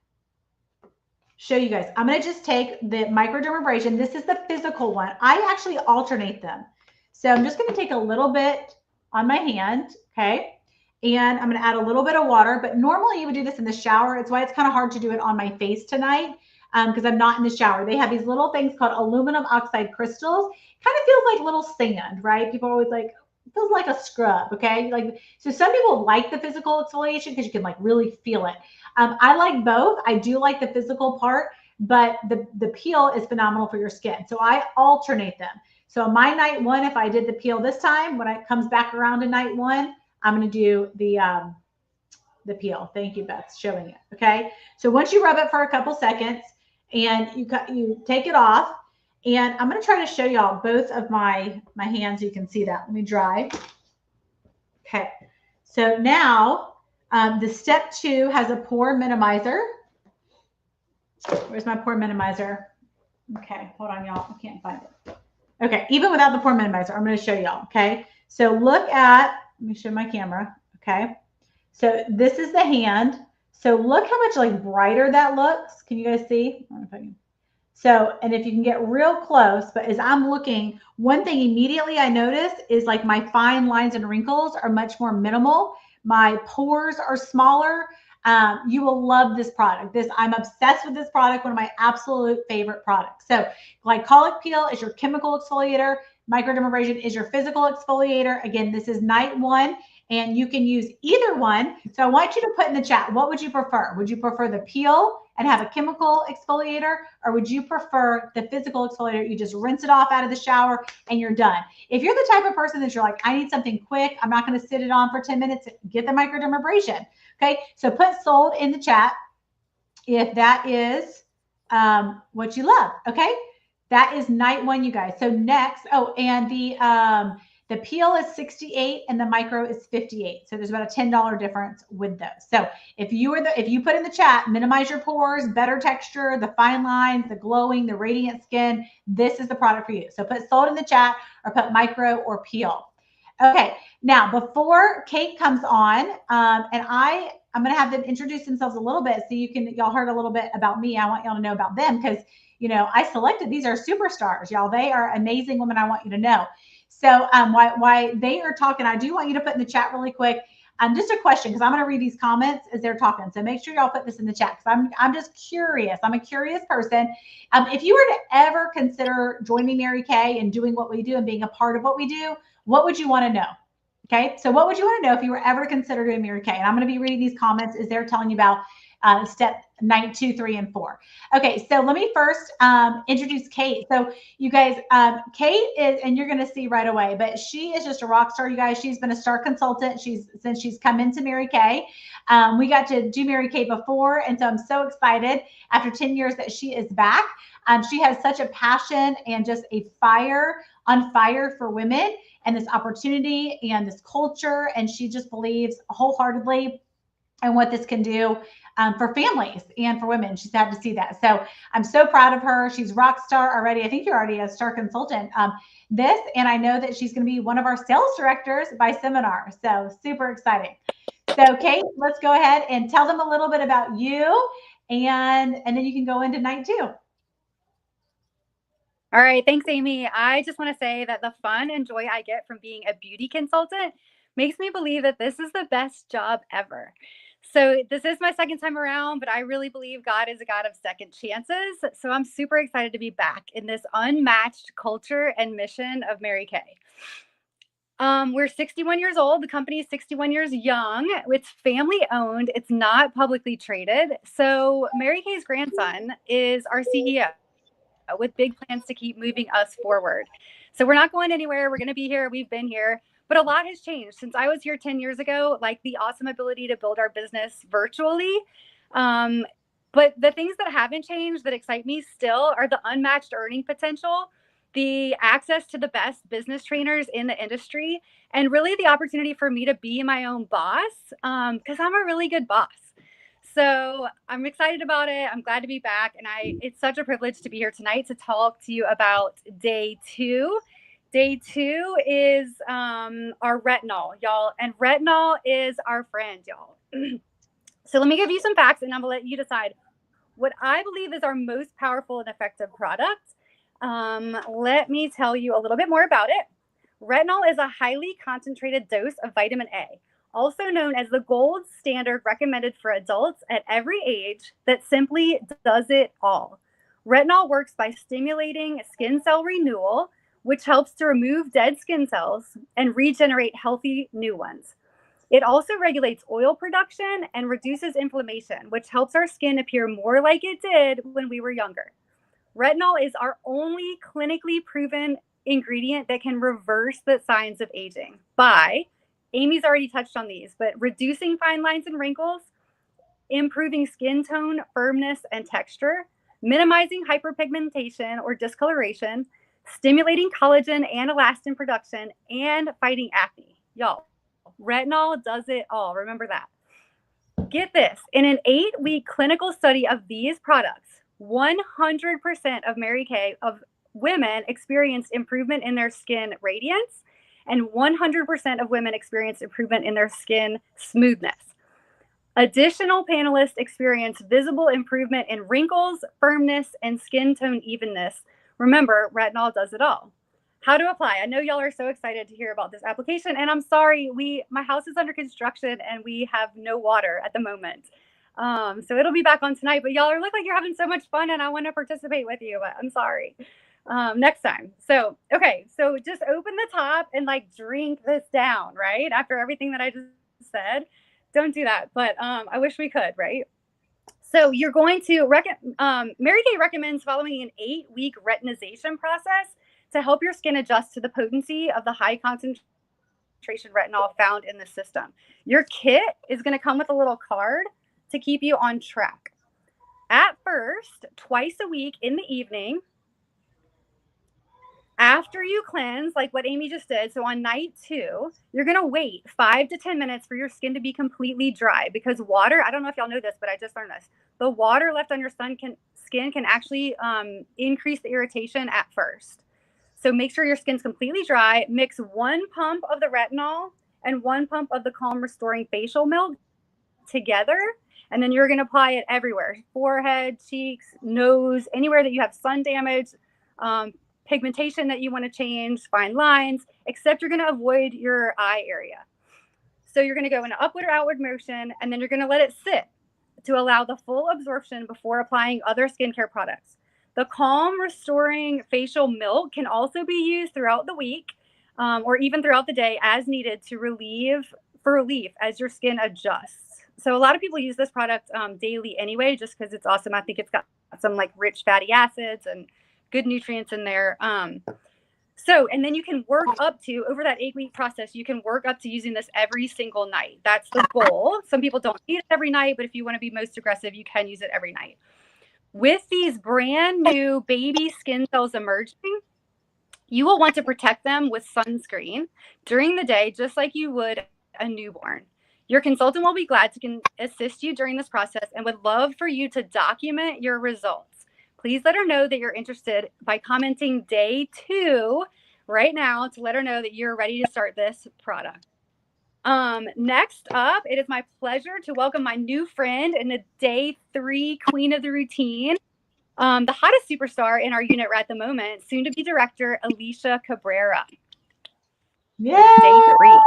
show you guys. I'm going to just take the microdermabrasion. This is the physical one. I actually alternate them. So I'm just going to take a little bit on my hand, okay? And I'm going to add a little bit of water, but normally you would do this in the shower. It's why it's kind of hard to do it on my face tonight because I'm not in the shower. They have these little things called aluminum oxide crystals. Kind of feels like little sand, right? People are always like, it feels like a scrub, okay? So some people like the physical exfoliation because you can really feel it. I like both. I do like the physical part, but the peel is phenomenal for your skin. So I alternate them. So my night one, if I did the peel this time, when it comes back around to night one, I'm going to do the peel. Thank you, Beth, showing it. Okay. So once you rub it for a couple seconds and you take it off, and I'm going to try to show y'all both of my hands. So you can see that. Let me dry. Okay. So now the step 2 has a pore minimizer. Where's my pore minimizer? Okay. Hold on, y'all. I can't find it. Okay. Even without the pore minimizer, I'm going to show y'all. Okay. So let me show my camera. Okay. So this is the hand. So look how much brighter that looks. Can you guys see? I don't know if I can. So, and if you can get real close, but as I'm looking, one thing immediately I notice is my fine lines and wrinkles are much more minimal. My pores are smaller. You will love this product. I'm obsessed with this product. One of my absolute favorite products. So glycolic peel is your chemical exfoliator. Microdermabrasion is your physical exfoliator. Again, this is night one, and you can use either one. So I want you to put in the chat, what would you prefer? Would you prefer the peel and have a chemical exfoliator, or would you prefer the physical exfoliator? You just rinse it off out of the shower and you're done. If you're the type of person that you're like, I need something quick, I'm not going to sit it on for 10 minutes, get the microdermabrasion. Okay, so put sold in the chat if that is what you love. Okay, that is night one, you guys. So next, and the The peel is 68 and the micro is 58. So there's about a $10 difference with those. So if you put in the chat, minimize your pores, better texture, the fine lines, the glowing, the radiant skin, this is the product for you. So put sold in the chat or put micro or peel. Okay, now before Kate comes on, and I'm going to have them introduce themselves a little bit so y'all heard a little bit about me. I want y'all to know about them because, I selected, these are superstars, y'all. They are amazing women. I want you to know. So why they are talking, I do want you to put in the chat really quick. Just a question, because I'm going to read these comments as they're talking. So make sure y'all put this in the chat because I'm just curious. I'm a curious person. If you were to ever consider joining Mary Kay and doing what we do and being a part of what we do, what would you want to know? Okay, so what would you want to know if you were ever considered doing Mary Kay? And I'm going to be reading these comments as they're telling you about step 9, 2, 3, and 4. Okay, so let me first introduce Kate. So you guys, Kate is, and you're going to see right away, but she is just a rock star, you guys. She's been a star consultant since she's come into Mary Kay. We got to do Mary Kay before, and so I'm so excited after 10 years that she is back. She has such a passion and just a on fire for women and this opportunity and this culture, and she just believes wholeheartedly in what this can do for families and for women. She's had to see that. So I'm so proud of her. She's rock star already. I think you're already a star consultant. And I know that she's going to be one of our sales directors by seminar. So super exciting. So Kate, let's go ahead and tell them a little bit about you, and then you can go into night 2. All right. Thanks, Amy. I just want to say that the fun and joy I get from being a beauty consultant makes me believe that this is the best job ever. So this is my second time around, but I really believe God is a God of second chances. So I'm super excited to be back in this unmatched culture and mission of Mary Kay. We're 61 years old. The company is 61 years young. It's family owned. It's not publicly traded. So Mary Kay's grandson is our CEO, with big plans to keep moving us forward. So we're not going anywhere. We're going to be here. We've been here, but a lot has changed since I was here 10 years ago, like the awesome ability to build our business virtually. But the things that haven't changed that excite me still are the unmatched earning potential, the access to the best business trainers in the industry, and really the opportunity for me to be my own boss, because I'm a really good boss. So I'm excited about it. I'm glad to be back. And it's such a privilege to be here tonight to talk to you about day 2. Day 2 is our retinol, y'all. And retinol is our friend, y'all. So let me give you some facts and I'm going to let you decide what I believe is our most powerful and effective product. Let me tell you a little bit more about it. Retinol is a highly concentrated dose of vitamin A, also known as the gold standard recommended for adults at every age, that simply does it all. Retinol works by stimulating skin cell renewal, which helps to remove dead skin cells and regenerate healthy new ones. It also regulates oil production and reduces inflammation, which helps our skin appear more like it did when we were younger. Retinol is our only clinically proven ingredient that can reverse the signs of aging by, Amy's already touched on these, but reducing fine lines and wrinkles, improving skin tone, firmness, and texture, minimizing hyperpigmentation or discoloration, stimulating collagen and elastin production, and fighting acne. Y'all, retinol does it all. Remember that. Get this. In an 8-week clinical study of these products, 100% of Mary Kay of women experienced improvement in their skin radiance, and 100% of women experienced improvement in their skin smoothness. Additional panelists experienced visible improvement in wrinkles, firmness, and skin tone evenness. Remember, retinol does it all. How to apply? I know y'all are so excited to hear about this application, and I'm sorry, my house is under construction and we have no water at the moment. So it'll be back on tonight, but y'all look like you're having so much fun and I want to participate with you, but I'm sorry. Next time. So, okay. So just open the top and drink this down, right? After everything that I just said, don't do that. But, I wish we could, right? So you're going to Mary Kay recommends following an 8-week retinization process to help your skin adjust to the potency of the high concentration retinol found in the system. Your kit is going to come with a little card to keep you on track. At first, twice a week in the evening, After you cleanse, like what Amy just did, so on night 2, you're going to wait 5 to 10 minutes for your skin to be completely dry, because water, I don't know if y'all know this, but I just learned this. The water left on your skin can actually increase the irritation at first. So make sure your skin's completely dry. Mix 1 pump of the retinol and 1 pump of the Calm Restoring Facial Milk together. And then you're going to apply it everywhere: forehead, cheeks, nose, anywhere that you have sun damage, pigmentation that you want to change, fine lines, except you're going to avoid your eye area. So you're going to go in an upward or outward motion, and then you're going to let it sit to allow the full absorption before applying other skincare products. The Calm Restoring Facial Milk can also be used throughout the week or even throughout the day as needed for relief as your skin adjusts. So a lot of people use this product daily anyway, just because it's awesome. I think it's got some like rich fatty acids and good nutrients in there. And then you can work up to, over that 8-week process, you can work up to using this every single night. That's the goal. Some people don't need it every night, but if you want to be most aggressive, you can use it every night. With these brand new baby skin cells emerging, you will want to protect them with sunscreen during the day, just like you would a newborn. Your consultant will be glad to assist you during this process and would love for you to document your results. Please let her know that you're interested by commenting day 2 right now to let her know that you're ready to start this product. Next up, it is my pleasure to welcome my new friend and the day 3 queen of the routine, the hottest superstar in our unit right at the moment, soon to be director, Alicia Cabrera. Yay! Day 3.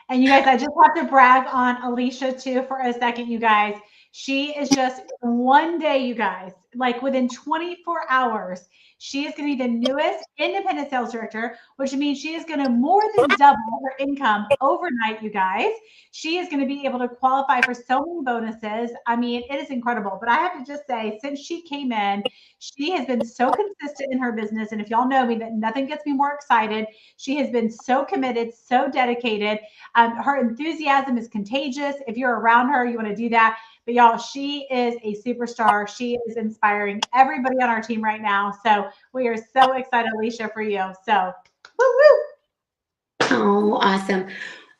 And you guys, I just have to brag on Alicia too for a second, you guys. She is just one day, you guys, like within 24 hours, she is going to be the newest independent sales director, which means she is going to more than double her income overnight, you guys. She is going to be able to qualify for so many bonuses. I mean, it is incredible. But I have to just say, since she came in, she has been so consistent in her business. And if y'all know me, that nothing gets me more excited. She has been so committed, so dedicated. Her enthusiasm is contagious. If you're around her, you want to do that. But y'all, she is a superstar. She is inspiring everybody on our team right now. So we are so excited, Alicia, for you. So, woo woo. Oh, awesome.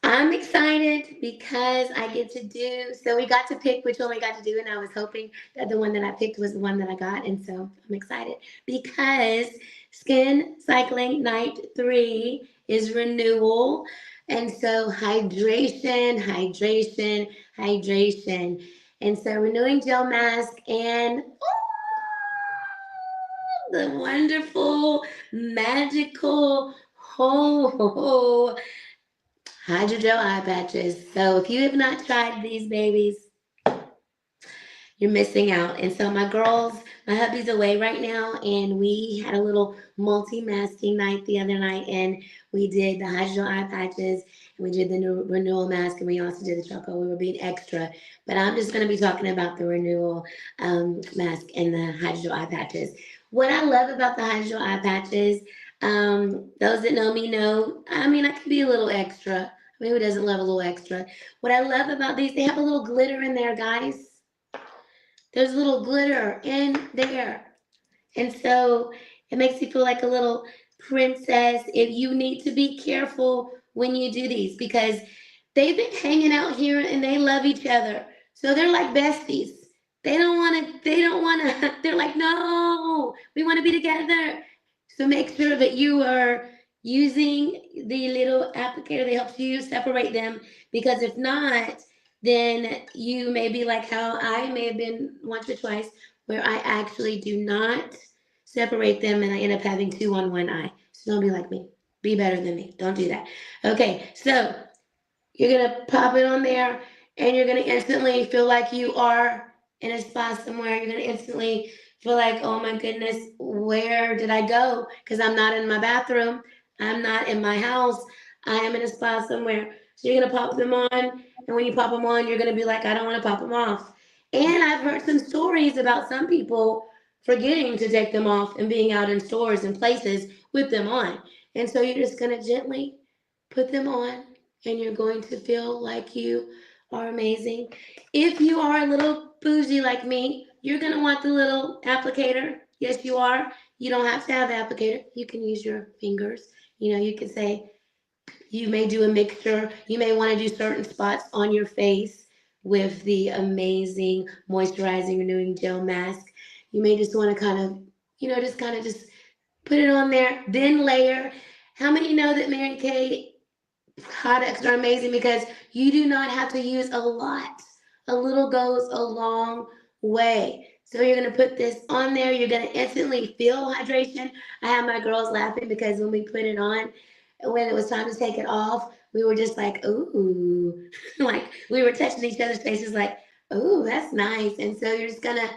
I'm excited because I get to do, so we got to pick which one we got to do, and I was hoping that the one that I picked was the one that I got, and so I'm excited because Skin Cycling Night 3 is renewal, and so hydration, hydration, hydration, and so renewing gel mask and the wonderful, magical, hydrogel eye patches. So if you have not tried these babies, you're missing out. And so my girls, my hubby's away right now, and we had a little multi-masking night the other night, and we did the hydrogel eye patches, and we did the renewal mask, and we also did the choco. We were being extra, but I'm just going to be talking about the renewal mask and the hydrogel eye patches. What I love about the hydrogel eye patches, those that know me know, I mean, I can be a little extra. I mean, who doesn't love a little extra? What I love about these, they have a little glitter in there, guys. There's a little glitter in there. And so it makes you feel like a little princess. If you need to be careful when you do these, because they've been hanging out here and they love each other. So they're like besties. They don't want to, they're like, no, we want to be together. So make sure that you are using the little applicator that helps you separate them, because if not, then you may be like how I may have been once or twice, where I actually do not separate them and I end up having 2 on one eye. So don't be like me. Be better than me. Don't do that. Okay, so you're going to pop it on there, and you're going to instantly feel like you are in a spa somewhere. You're going to instantly feel like, oh my goodness, where did I go? Because I'm not in my bathroom. I'm not in my house. I am in a spa somewhere. So you're going to pop them on. And when you pop them on, you're going to be like, I don't want to pop them off. And I've heard some stories about some people forgetting to take them off and being out in stores and places with them on. And so you're just going to gently put them on, and you're going to feel like you are amazing. If you are a little bougie like me, you're going to want the little applicator Yes, you are. You don't have to have the applicator. You can use your fingers. You can say, you may do a mixture. You may want to do certain spots on your face with the amazing moisturizing renewing gel mask. You may just want to kind of, just put it on there, then layer. How many know that Mary Kay products are amazing because you do not have to use a lot. A little goes a long way. So you're going to put this on there. You're going to instantly feel hydration. I have my girls laughing because when we put it on, when it was time to take it off, we were just like, ooh, like we were touching each other's faces like, ooh, that's nice. And so you're just going to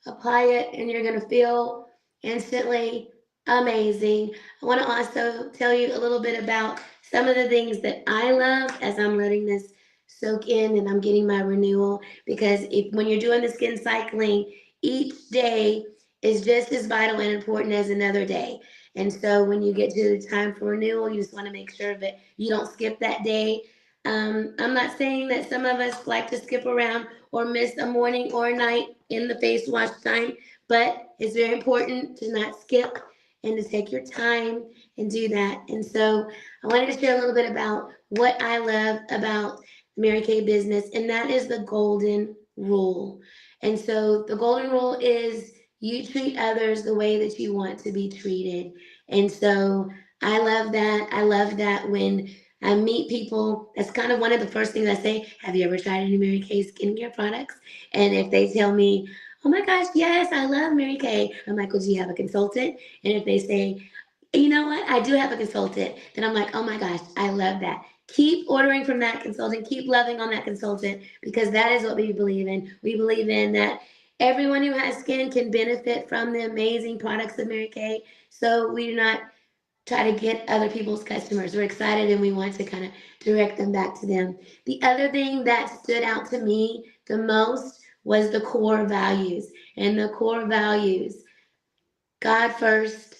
apply it and you're going to feel instantly amazing. I want to also tell you a little bit about some of the things that I love as I'm letting this soak in and I'm getting my renewal. Because when you're doing the skin cycling, each day is just as vital and important as another day. And so when you get to the time for renewal, you just want to make sure that you don't skip that day. I'm not saying that some of us like to skip around or miss a morning or a night in the face wash time, but it's very important to not skip and to take your time and do that. And so I wanted to share a little bit about what I love about the Mary Kay business, and that is the golden rule. And so the golden rule is you treat others the way that you want to be treated. And so I love that. I love that when I meet people, that's kind of one of the first things I say, have you ever tried any Mary Kay skincare products? And if they tell me, oh my gosh, yes, I love Mary Kay, I'm like, well, do you have a consultant? And if they say, you know what, I do have a consultant, then I'm like, oh my gosh, I love that. Keep ordering from that consultant, keep loving on that consultant, because that is what we believe in. We believe in that everyone who has skin can benefit from the amazing products of Mary Kay. So we do not try to get other people's customers. We're excited and we want to kind of direct them back to them. The other thing that stood out to me the most was the core values. And the core values, God first,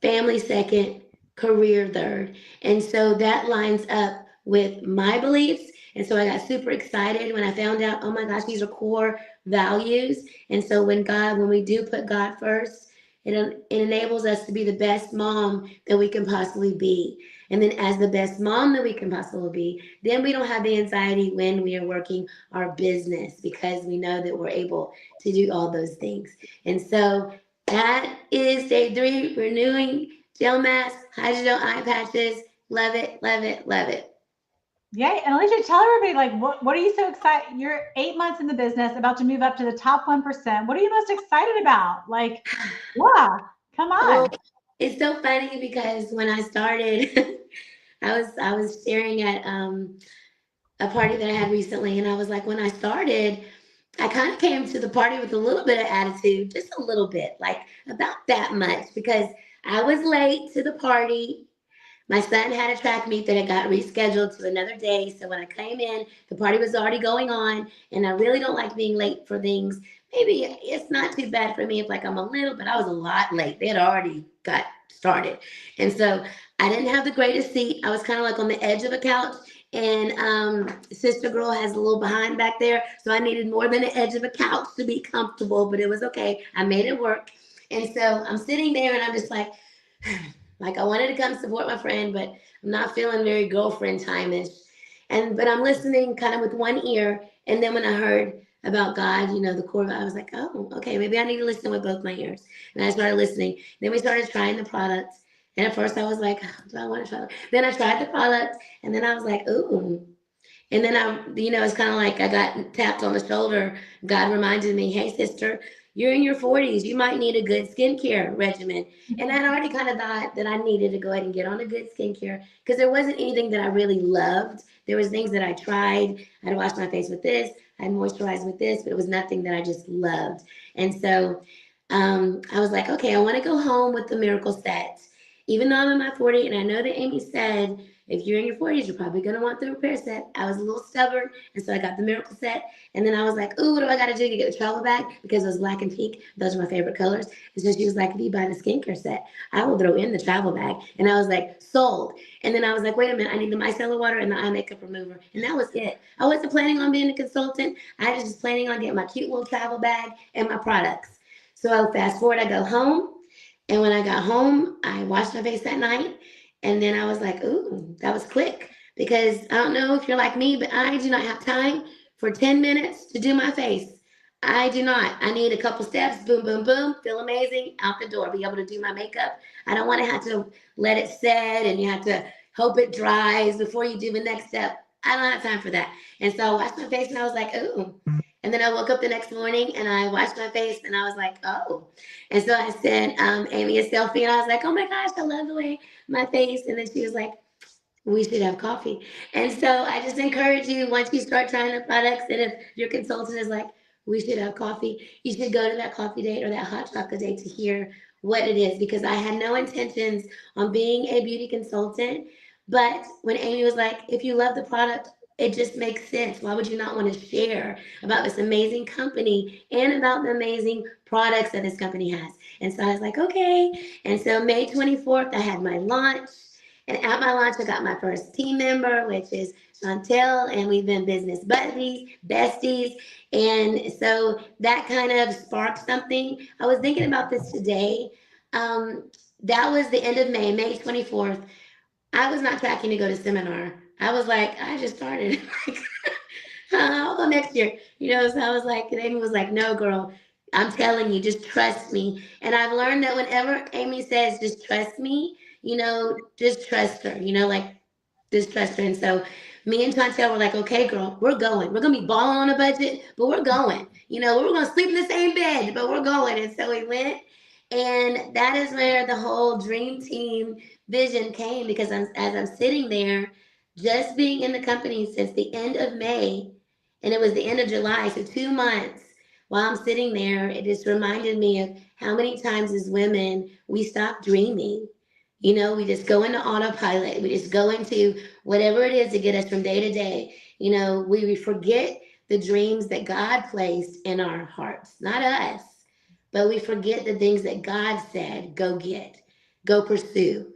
family second, career third. And so that lines up with my beliefs. And so I got super excited when I found out, oh my gosh, these are core values. And so when we do put God first, it enables us to be the best mom that we can possibly be. And then as the best mom that we can possibly be, then we don't have the anxiety when we are working our business because we know that we're able to do all those things. And so that is day 3, renewing gel mask, hydrogel eye patches. Love it, love it, love it. Yay. And Alicia, tell everybody, like, what are you so excited? You're 8 months in the business, about to move up to the top 1%. What are you most excited about? Like, yeah, come on. Well, it's so funny because when I started, I was staring at a party that I had recently, and I was like, when I started, I kind of came to the party with a little bit of attitude, just a little bit, like about that much, because I was late to the party. My son had a track meet that had got rescheduled to another day. So when I came in, the party was already going on, and I really don't like being late for things. Maybe it's not too bad for me if like I'm a little, but I was a lot late. They had already got started. And so I didn't have the greatest seat. I was kind of like on the edge of a couch. And sister girl has a little behind back there. So I needed more than the edge of a couch to be comfortable, but it was okay. I made it work. And so I'm sitting there and I'm just like, like I wanted to come support my friend, but I'm not feeling very girlfriend time-ish. But I'm listening kind of with one ear. And then when I heard about God, the core, I was like, oh, okay, maybe I need to listen with both my ears. And I started listening. Then we started trying the products. And at first I was like, oh, do I want to try that? Then I tried the products and then I was like, ooh. And then it's kind of like I got tapped on the shoulder. God reminded me, hey, sister, you're in your 40s. You might need a good skincare regimen. And I'd already kind of thought that I needed to go ahead and get on a good skincare because there wasn't anything that I really loved. There was things that I tried. I'd wash my face with this. I'd moisturize with this, but it was nothing that I just loved. And so I was like, okay, I want to go home with the Miracle Set. Even though I'm in my 40s, and I know that Amy said, if you're in your 40s, you're probably going to want the repair set. I was a little stubborn, and so I got the Miracle Set. And then I was like, ooh, what do I got to do to get the travel bag? Because it was black and pink. Those are my favorite colors. And so she was like, if you buy the skincare set, I will throw in the travel bag. And I was like, sold. And then I was like, wait a minute, I need the micellar water and the eye makeup remover. And that was it. I wasn't planning on being a consultant. I was just planning on getting my cute little travel bag and my products. So fast forward, I go home. And when I got home, I washed my face that night. And then I was like, ooh, that was quick. Because I don't know if you're like me, but I do not have time for 10 minutes to do my face. I do not. I need a couple steps, boom, boom, boom, feel amazing, out the door, be able to do my makeup. I don't want to have to let it set and you have to hope it dries before you do the next step. I don't have time for that. And so I washed my face and I was like, ooh. And then I woke up the next morning and I washed my face and I was like, oh. And so I sent Amy a selfie and I was like, oh my gosh, I love the way my face. And then she was like, we should have coffee. And so I just encourage you, once you start trying the products, and if your consultant is like, we should have coffee, you should go to that coffee date or that hot chocolate date to hear what it is, because I had no intentions on being a beauty consultant. But when Amy was like, if you love the product, it just makes sense. Why would you not want to share about this amazing company and about the amazing products that this company has? And so I was like, okay. And so May 24th, I had my launch. And at my launch, I got my first team member, which is Chantel, and we've been business buddies, besties. And so that kind of sparked something. I was thinking about this today. That was the end of May, May 24th. I was not tracking to go to seminar. I was like, I just started. I'll go next year. So I was like, and Amy was like, no, girl, I'm telling you, just trust me. And I've learned that whenever Amy says, just trust me, just trust her, just trust her. And so me and Chantel were like, okay, girl, we're going. We're going to be balling on a budget, but we're going. We're going to sleep in the same bed, but we're going. And so we went. And that is where the whole dream team vision came, because as I'm sitting there, just being in the company since the end of May, and it was the end of July, so 2 months, while I'm sitting there, it just reminded me of how many times as women we stop dreaming. We just go into autopilot. We just go into whatever it is to get us from day to day. We forget the dreams that God placed in our hearts, not us, but we forget the things that God said, go get, go pursue,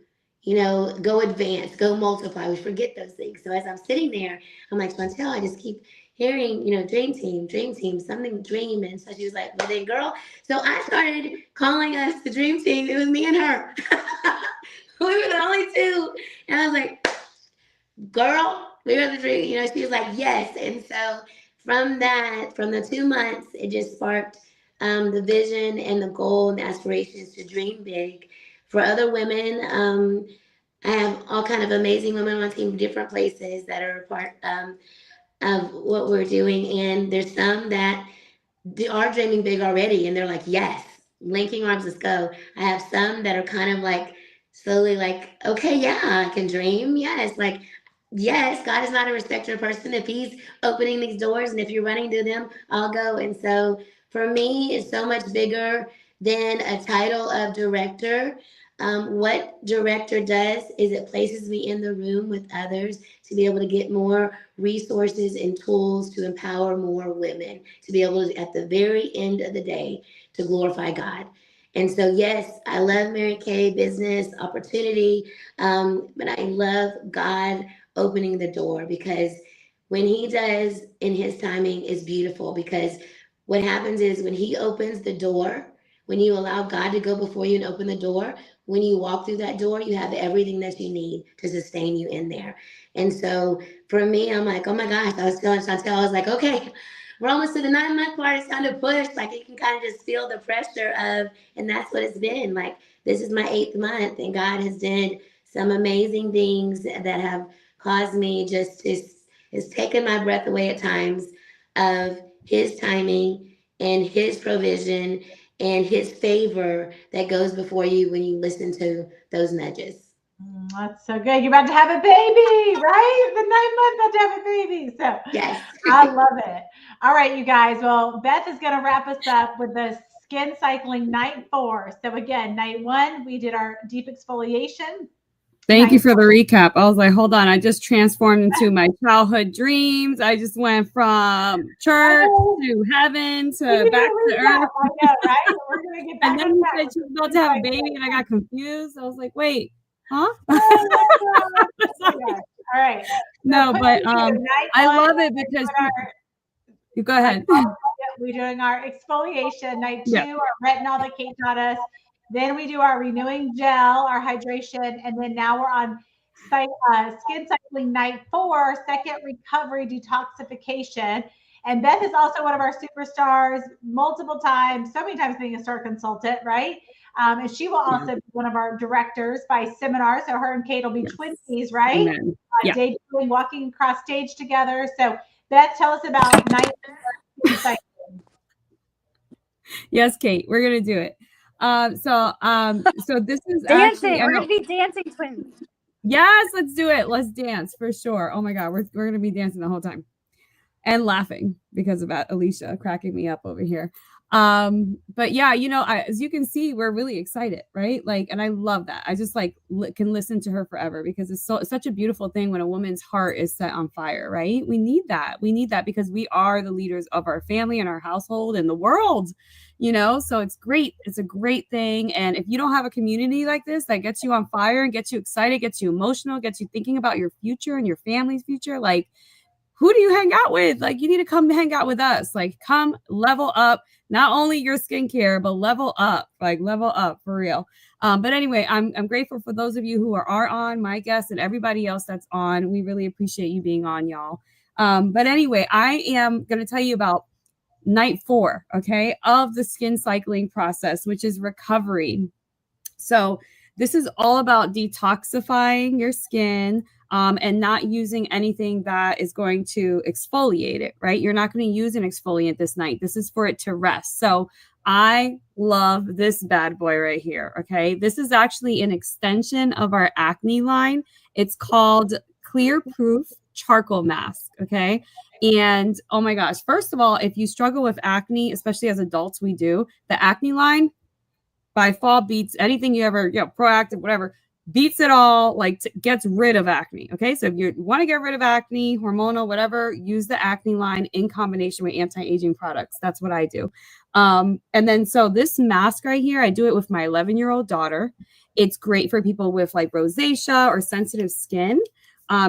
go advance, go multiply. We forget those things. So as I'm sitting there, I'm like, Chantel, I just keep hearing, dream team, something dream. And so she was like, well then, girl. So I started calling us the dream team. It was me and her. We were the only two. And I was like, girl, we are the dream. She was like, yes. And so from the 2 months, it just sparked the vision and the goal and the aspirations to dream big for other women. I have all kind of amazing women on my team, different places that are a part of what we're doing. And there's some that are dreaming big already, and they're like, yes, linking arms, let's go. I have some that are kind of like slowly like, okay, yeah, I can dream. Yes, like, yes, God is not a respecter of person. If he's opening these doors and if you're running to them, I'll go. And so for me, it's so much bigger than a title of director. What director does is it places me in the room with others to be able to get more resources and tools to empower more women, to be able to, at the very end of the day, to glorify God. And so, yes, I love Mary Kay business opportunity, but I love God opening the door, because when he does in his timing is beautiful. Because what happens is when he opens the door, when you allow God to go before you and open the door, when you walk through that door, you have everything that you need to sustain you in there. And so for me, I'm like, oh my gosh, I was telling Chantel, I was like, okay, we're almost to the 9-month part. It's time to push. Like, you can kind of just feel the pressure of, and that's what it's been. Like, this is my 8th month, and God has done some amazing things that have caused me just to, it's taken my breath away at times of his timing and his provision and his favor that goes before you when you listen to those nudges. That's so good. You're about to have a baby, right? The 9 months about to have a baby. So yes, I love it. All right, you guys. Well, Beth is going to wrap us up with the skin cycling night 4. So again, night 1, we did our deep exfoliation. Thank you for the recap. I was like, hold on. I just transformed into my childhood dreams. I just went from church to heaven to back to earth. I know, right? We're going to get back. And then you said she was about to have a baby, and I got confused. I was like, wait, huh? All right. No, but I love it because you go ahead. we're doing our exfoliation. Night 2, Yeah. our retinol that Kate taught us. Then we do our renewing gel, our hydration, and then now we're on skin cycling night 4, second recovery detoxification. And Beth is also one of our superstars, multiple times, so many times being a star consultant, right? And she will also be one of our directors by seminar. So her and Kate will be twinsies, right? Yeah. Debuting, walking across stage together. So Beth, tell us about night 4 cycling. Yes, Kate, we're gonna do it. So this is dancing. Actually, we're gonna be dancing twins. Yes, let's do it. Let's dance for sure. Oh my God, we're gonna be dancing the whole time and laughing because of that Alicia cracking me up over here. But yeah, as you can see, we're really excited, right? Like, and I love that. I just like can listen to her forever because it's such a beautiful thing when a woman's heart is set on fire, right? We need that because we are the leaders of our family and our household and the world, so it's great. It's a great thing. And if you don't have a community like this that gets you on fire and gets you excited, gets you emotional, gets you thinking about your future and your family's future, like, who do you hang out with? Like, you need to come hang out with us. Like, come level up, not only your skincare, but level up for real. But anyway, I'm grateful for those of you who are on, my guests and everybody else that's on. We really appreciate you being on, y'all. But anyway, I am going to tell you about night 4, okay, of the skin cycling process, which is recovery. So this is all about detoxifying your skin, and not using anything that is going to exfoliate it, right? You're not going to use an exfoliant this night. This is for it to rest. So I love this bad boy right here, okay? This is actually an extension of our acne line. It's called Clear Proof Charcoal Mask, okay? And oh my gosh, first of all, if you struggle with acne, especially as adults, we do, the acne line by far beats anything you ever, Proactive, whatever, beats it all, like gets rid of acne. Okay. So if you want to get rid of acne, hormonal, whatever, use the acne line in combination with anti-aging products. That's what I do. And then, so this mask right here, I do it with my 11-year-old daughter. It's great for people with like rosacea or sensitive skin.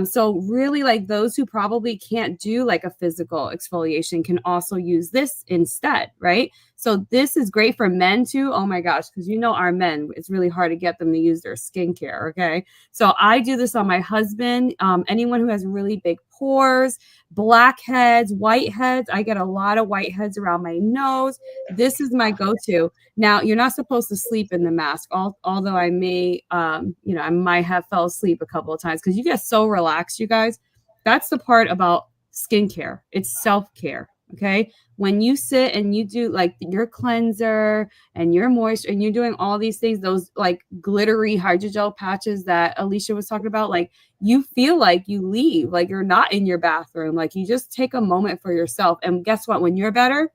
So really, like, those who probably can't do like a physical exfoliation can also use this instead, right? So this is great for men too. Oh my gosh, because our men, it's really hard to get them to use their skincare, okay? So I do this on my husband, anyone who has really big pores, blackheads, whiteheads. I get a lot of whiteheads around my nose. This is my go-to. Now, you're not supposed to sleep in the mask, although I may, I might have fell asleep a couple of times because you get so relaxed, you guys. That's the part about skincare. It's self-care, okay? When you sit and you do like your cleanser and your moisture and you're doing all these things, those like glittery hydrogel patches that Alicia was talking about, like you feel like you leave, like you're not in your bathroom, like you just take a moment for yourself. And guess what? When you're better,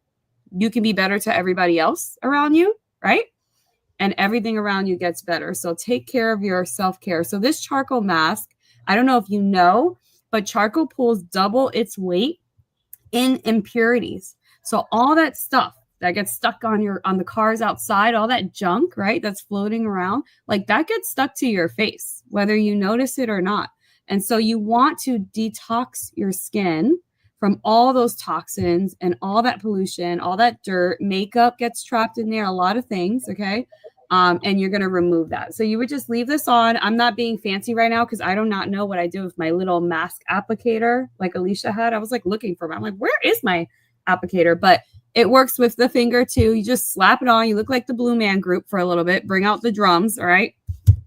you can be better to everybody else around you, right? And everything around you gets better. So take care of your self-care. So this charcoal mask, I don't know if you know, but charcoal pulls double its weight in impurities. So all that stuff that gets stuck on the cars outside, all that junk, right, that's floating around, like that gets stuck to your face, whether you notice it or not. And so you want to detox your skin from all those toxins and all that pollution, all that dirt, makeup gets trapped in there, a lot of things, okay? And you're going to remove that. So you would just leave this on. I'm not being fancy right now because I do not know what I do with my little mask applicator like Alicia had. I was like looking for it. I'm like, where is my applicator? But it works with the finger too. You just slap it on. You look like the Blue Man Group for a little bit. Bring out the drums. All right.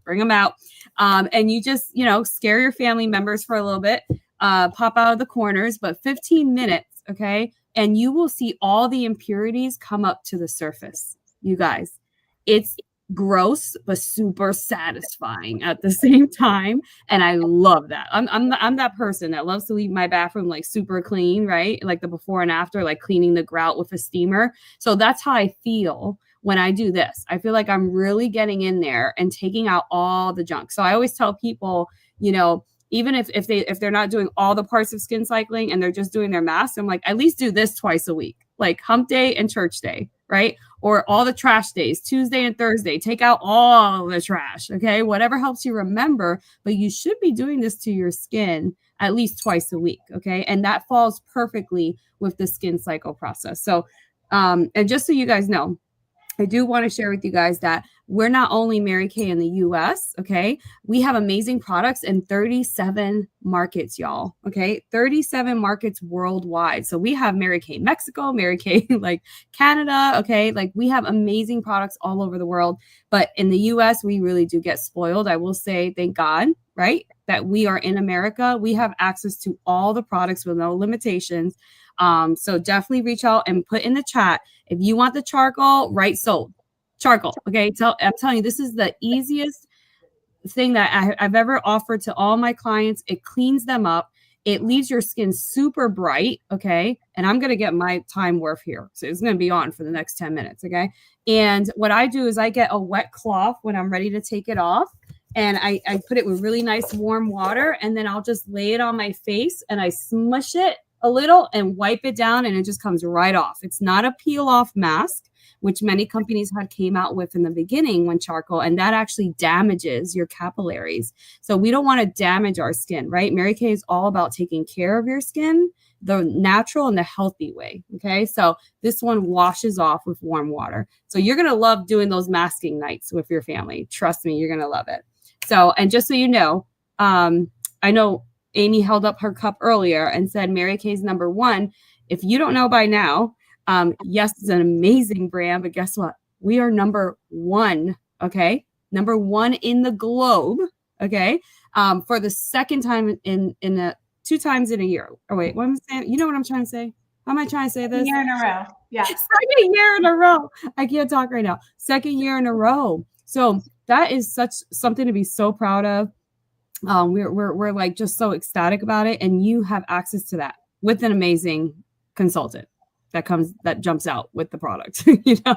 Bring them out. And you just, scare your family members for a little bit. Pop out of the corners, but 15 minutes. Okay. And you will see all the impurities come up to the surface. You guys, it's gross but super satisfying at the same time, and I love that. I'm that person that loves to leave my bathroom like super clean, right? Like the before and after, like cleaning the grout with a steamer. So that's how I feel when I do this. I feel like I'm really getting in there and taking out all the junk. So I always tell people, even if they're not doing all the parts of skin cycling and they're just doing their mask, I'm like, at least do this twice a week, like hump day and church day, right? Or all the trash days, Tuesday and Thursday, take out all the trash, okay? Whatever helps you remember, but you should be doing this to your skin at least twice a week, okay? And that falls perfectly with the skin cycle process. So And just so you guys know, I do want to share with you guys that we're not only Mary Kay in the US, okay? We have amazing products in 37 markets, y'all, okay? 37 markets worldwide. So we have Mary Kay Mexico, Mary Kay like Canada, okay? Like we have amazing products all over the world. But in the US, we really do get spoiled. I will say, thank God, right? That we are in America. We have access to all the products with no limitations. So definitely reach out and put in the chat. If you want the charcoal, right? Sold charcoal. Okay. I'm telling you, this is the easiest thing that I've ever offered to all my clients. It cleans them up. It leaves your skin super bright. Okay. And I'm going to get my time worth here. So it's going to be on for the next 10 minutes. Okay. And what I do is I get a wet cloth when I'm ready to take it off. And I put it with really nice warm water. And then I'll just lay it on my face and I smush it a little and wipe it down, and it just comes right off. It's not a peel off mask, which many companies had came out with in the beginning when charcoal, and that actually damages your capillaries. So we don't want to damage our skin, right? Mary Kay is all about taking care of your skin the natural and the healthy way. Okay. So this one washes off with warm water. So you're going to love doing those masking nights with your family. Trust me, you're going to love it. So, and just so you know, I know Amy held up her cup earlier and said Mary Kay's #1. If you don't know by now, yes, it's an amazing brand, but guess what? We are #1, okay? #1 in the globe, okay? For the second time in 2 times in a year. Oh, wait, what am I saying? You know what I'm trying to say? How am I trying to say this? Year in a row. Yeah. Second year in a row. I can't talk right now. Second year in a row. So that is something to be so proud of. We're like just so ecstatic about it, and you have access to that with an amazing consultant that jumps out with the product, you know.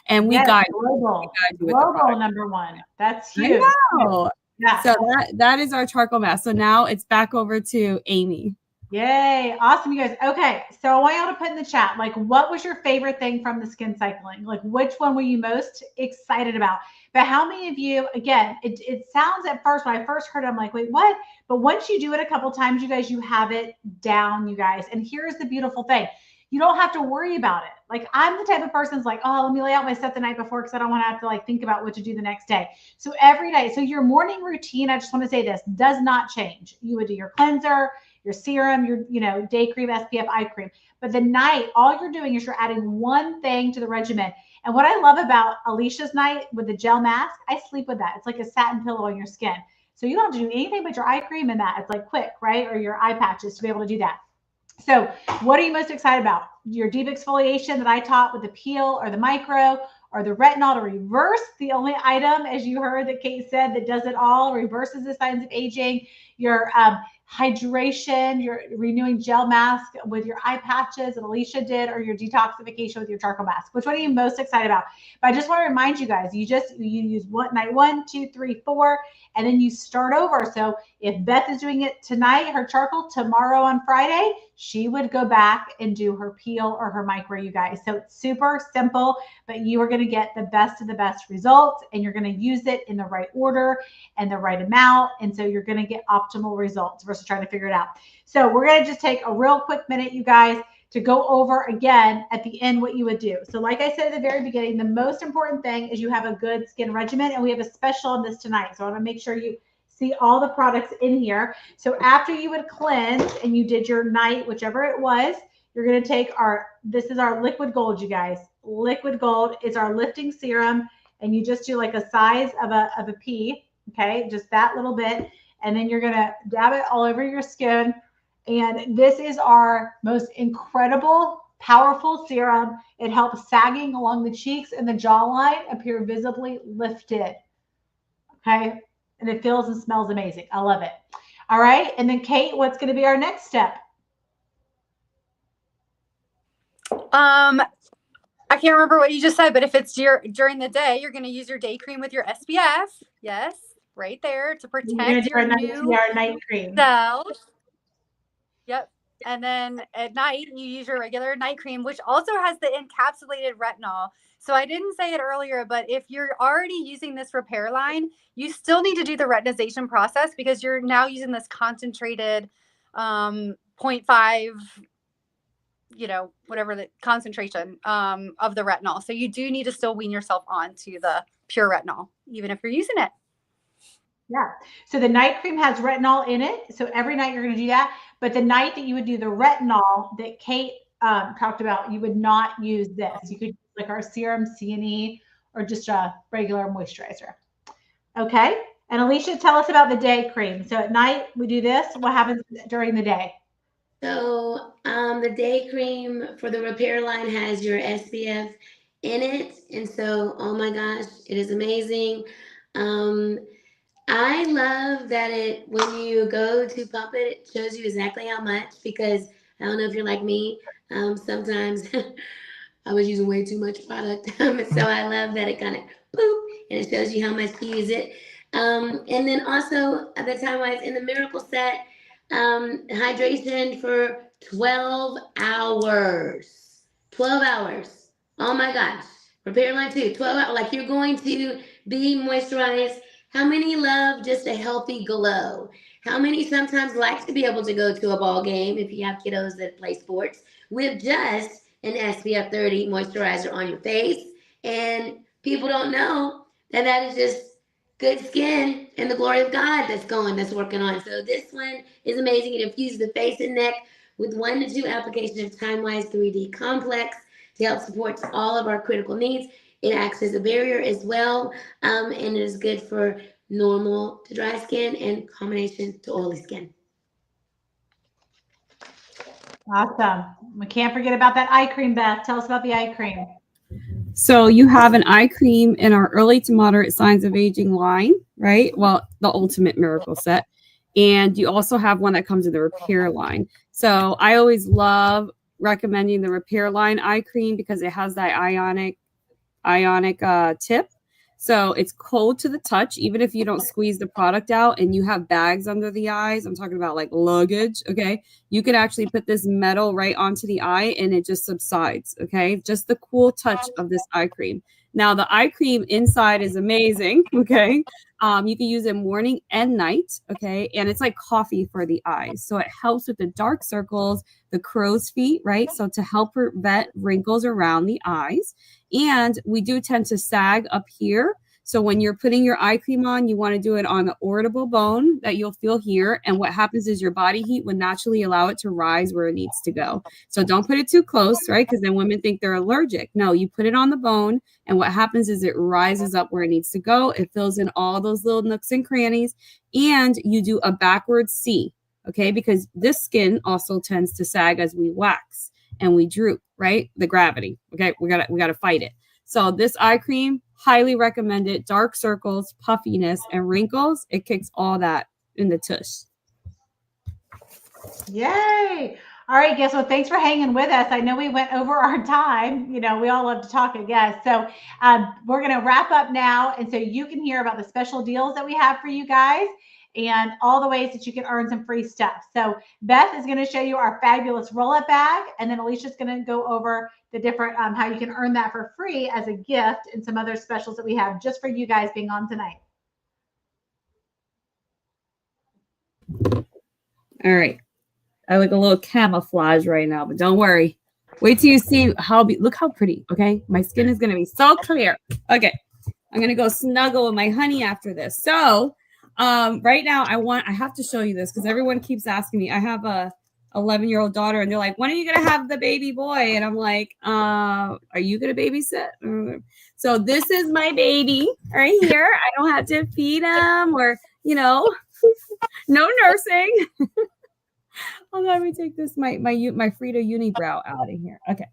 And we guide global #1. That's huge. Yeah. So that is our charcoal mask. So now it's back over to Amy. Yay. Awesome, you guys. Okay. So I want y'all to put in the chat, like, what was your favorite thing from the skin cycling? Like, which one were you most excited about? But how many of you, again, it sounds at first, when I first heard it, I'm like, wait, what? But once you do it a couple times, you guys, you have it down, you guys. And here's the beautiful thing. You don't have to worry about it. Like, I'm the type of person that's like, oh, let me lay out my stuff the night before because I don't want to have to like think about what to do the next day. So every day, so your morning routine, I just want to say this, does not change. You would do your cleanser, your serum, your day cream, SPF eye cream. But the night, all you're doing is you're adding one thing to the regimen. And what I love about Alicia's night with the gel mask, I sleep with that. It's like a satin pillow on your skin. So you don't have to do anything but your eye cream and that. It's like quick, right? Or your eye patches to be able to do that. So what are you most excited about? Your deep exfoliation that I taught with the peel or the micro or the retinol to reverse, the only item, as you heard that Kate said, that does it all, reverses the signs of aging, your hydration, your renewing gel mask with your eye patches that Alicia did, or your detoxification with your charcoal mask. Which one are you most excited about? But I just want to remind you guys, you use night 1, 2, 3, 4, and then you start over. So if Beth is doing it tonight, her charcoal, tomorrow on Friday, she would go back and do her peel or her micro, you guys. So it's super simple, but you are going to get the best of the best results, and you're going to use it in the right order and the right amount. And so you're going to get optimal results versus trying to figure it out. So we're going to just take a real quick minute, you guys, to go over again at the end what you would do. So like I said at the very beginning, the most important thing is you have a good skin regimen, and we have a special on this tonight. So I want to make sure you see all the products in here. So after you would cleanse and you did your night, whichever it was, you're going to take this is our liquid gold, you guys. Liquid gold is our lifting serum, and you just do like a size of a pea, okay, just that little bit, and then you're going to dab it all over your skin. And this is our most incredible, powerful serum. It helps sagging along the cheeks and the jawline appear visibly lifted, okay, and it feels and smells amazing. I love it. All right, and then Kate, what's going to be our next step? I can't remember what you just said, but if it's during the day, you're going to use your day cream with your SPF. Yes, right there to protect your night cream cells. Yep. And then at night, you use your regular night cream, which also has the encapsulated retinol. So I didn't say it earlier, but if you're already using this repair line, you still need to do the retinization process because you're now using this concentrated 0.5 whatever the concentration of the retinol. So you do need to still wean yourself on to the pure retinol, even if you're using it. Yeah. So the night cream has retinol in it. So every night you're going to do that. But the night that you would do the retinol that Kate talked about, you would not use this. You could use like our serum CNE or just a regular moisturizer. Okay. And Alicia, tell us about the day cream. So at night we do this. What happens during the day? So the day cream for the Repair line has your SPF in it. And so, oh my gosh, it is amazing. I love that when you go to pump it, it shows you exactly how much, because I don't know if you're like me. Sometimes I was using way too much product. So I love that it kind of boop, and it shows you how much to use it. And then also at the time I was in the Miracle Set, hydration for 12 hours. 12 hours. Oh my gosh. Repair line 2, 12 hours. Like you're going to be moisturized. How many love just a healthy glow? How many sometimes like to be able to go to a ball game if you have kiddos that play sports with just an SPF 30 moisturizer on your face? And people don't know that is just good skin and the glory of God that's working on. So this one is amazing. It infuses the face and neck with 1 to 2 applications of Time-Wise 3D Complex to help support all of our critical needs. It acts as a barrier as well, and it is good for normal to dry skin and combination to oily skin. Awesome. We can't forget about that eye cream, Beth. Tell us about the eye cream. So you have an eye cream in our early to moderate signs of aging line, right? Well, the ultimate Miracle Set. And you also have one that comes in the Repair line. So I always love recommending the Repair line eye cream because it has that ionic tip. So it's cold to the touch, even if you don't squeeze the product out and you have bags under the eyes. I'm talking about like luggage. Okay. You can actually put this metal right onto the eye and it just subsides. Okay. Just the cool touch of this eye cream. Now the eye cream inside is amazing. Okay. You can use it morning and night. Okay. And it's like coffee for the eyes. So it helps with the dark circles, the crow's feet, right? So to help prevent wrinkles around the eyes. And we do tend to sag up here. So when you're putting your eye cream on, you want to do it on the irritable bone that you'll feel here. And what happens is your body heat would naturally allow it to rise where it needs to go. So don't put it too close, right? Because then women think they're allergic. No, you put it on the bone. And what happens is it rises up where it needs to go. It fills in all those little nooks and crannies. And you do a backward C, okay? Because this skin also tends to sag as we wax and we droop, right? The gravity, okay? We gotta fight it. So this eye cream, highly recommended. Dark circles, puffiness, and wrinkles. It kicks all that in the tush. Yay. All right, guess what? Thanks for hanging with us. I know we went over our time. You know, we all love to talk, I guess. So we're going to wrap up now. And so you can hear about the special deals that we have for you guys and all the ways that you can earn some free stuff. So Beth is going to show you our fabulous roll-up bag. And then Alicia's going to go over the different, how you can earn that for free as a gift and some other specials that we have just for you guys being on tonight. All right. I look a little camouflage right now, but don't worry. Wait till you see look how pretty. Okay. My skin is going to be so clear. Okay. I'm going to go snuggle with my honey after this. So right now I have to show you this because everyone keeps asking me. I have a 11-year-old daughter and they're like, when are you going to have the baby boy? And I'm like, are you going to babysit? So this is my baby right here. I don't have to feed him or, no nursing. Let me take this, my Frida unibrow out of here. Okay.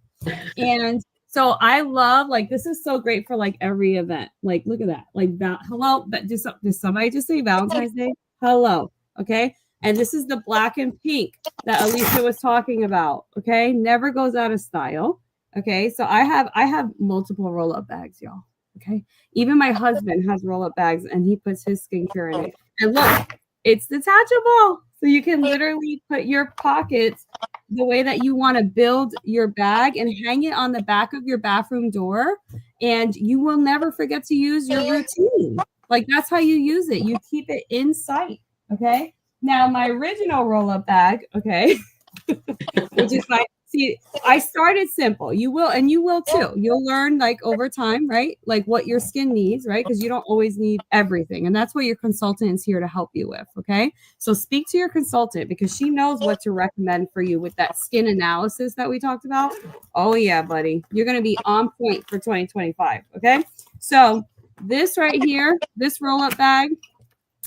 And so I love, this is so great for every event. Look at that. Hello. But did somebody just say Valentine's Day? Hello. Okay. And this is the black and pink that Alicia was talking about. Okay. Never goes out of style. Okay. So I have multiple roll-up bags, y'all. Okay. Even my husband has roll-up bags and he puts his skincare in it. And look, it's detachable. So you can literally put your pockets the way that you want to build your bag and hang it on the back of your bathroom door. And you will never forget to use your routine. That's how you use it. You keep it in sight. Okay. Now my original roll-up bag, okay, which is my See, I started simple. You will, and you will too. You'll learn like over time, right? Like what your skin needs, right? Because you don't always need everything. And that's what your consultant is here to help you with. Okay. So speak to your consultant because she knows what to recommend for you with that skin analysis that we talked about. Oh, yeah, buddy. You're going to be on point for 2025. Okay. So this right here, this roll up bag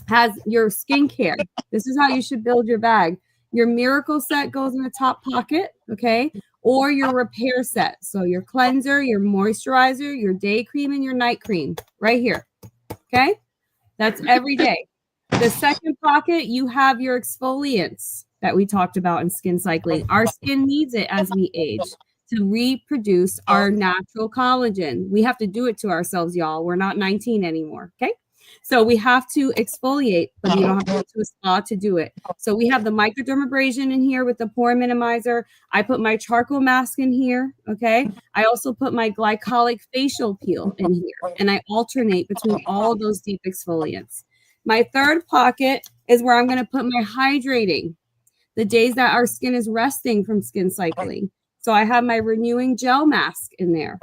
has your skincare. This is how you should build your bag. Your miracle set goes in the top pocket, okay? Or your repair set. So your cleanser, your moisturizer, your day cream, and your night cream right here, okay? That's every day. The second pocket, you have your exfoliants that we talked about in skin cycling. Our skin needs it as we age to reproduce our natural collagen. We have to do it to ourselves, y'all. We're not 19 anymore, okay? So we have to exfoliate, but you don't have to go to a spa to do it. So we have the microdermabrasion in here with the pore minimizer. I put my charcoal mask in here, okay? I also put my glycolic facial peel in here, and I alternate between all those deep exfoliants. My third pocket is where I'm going to put my hydrating, the days that our skin is resting from skin cycling. So I have my renewing gel mask in there,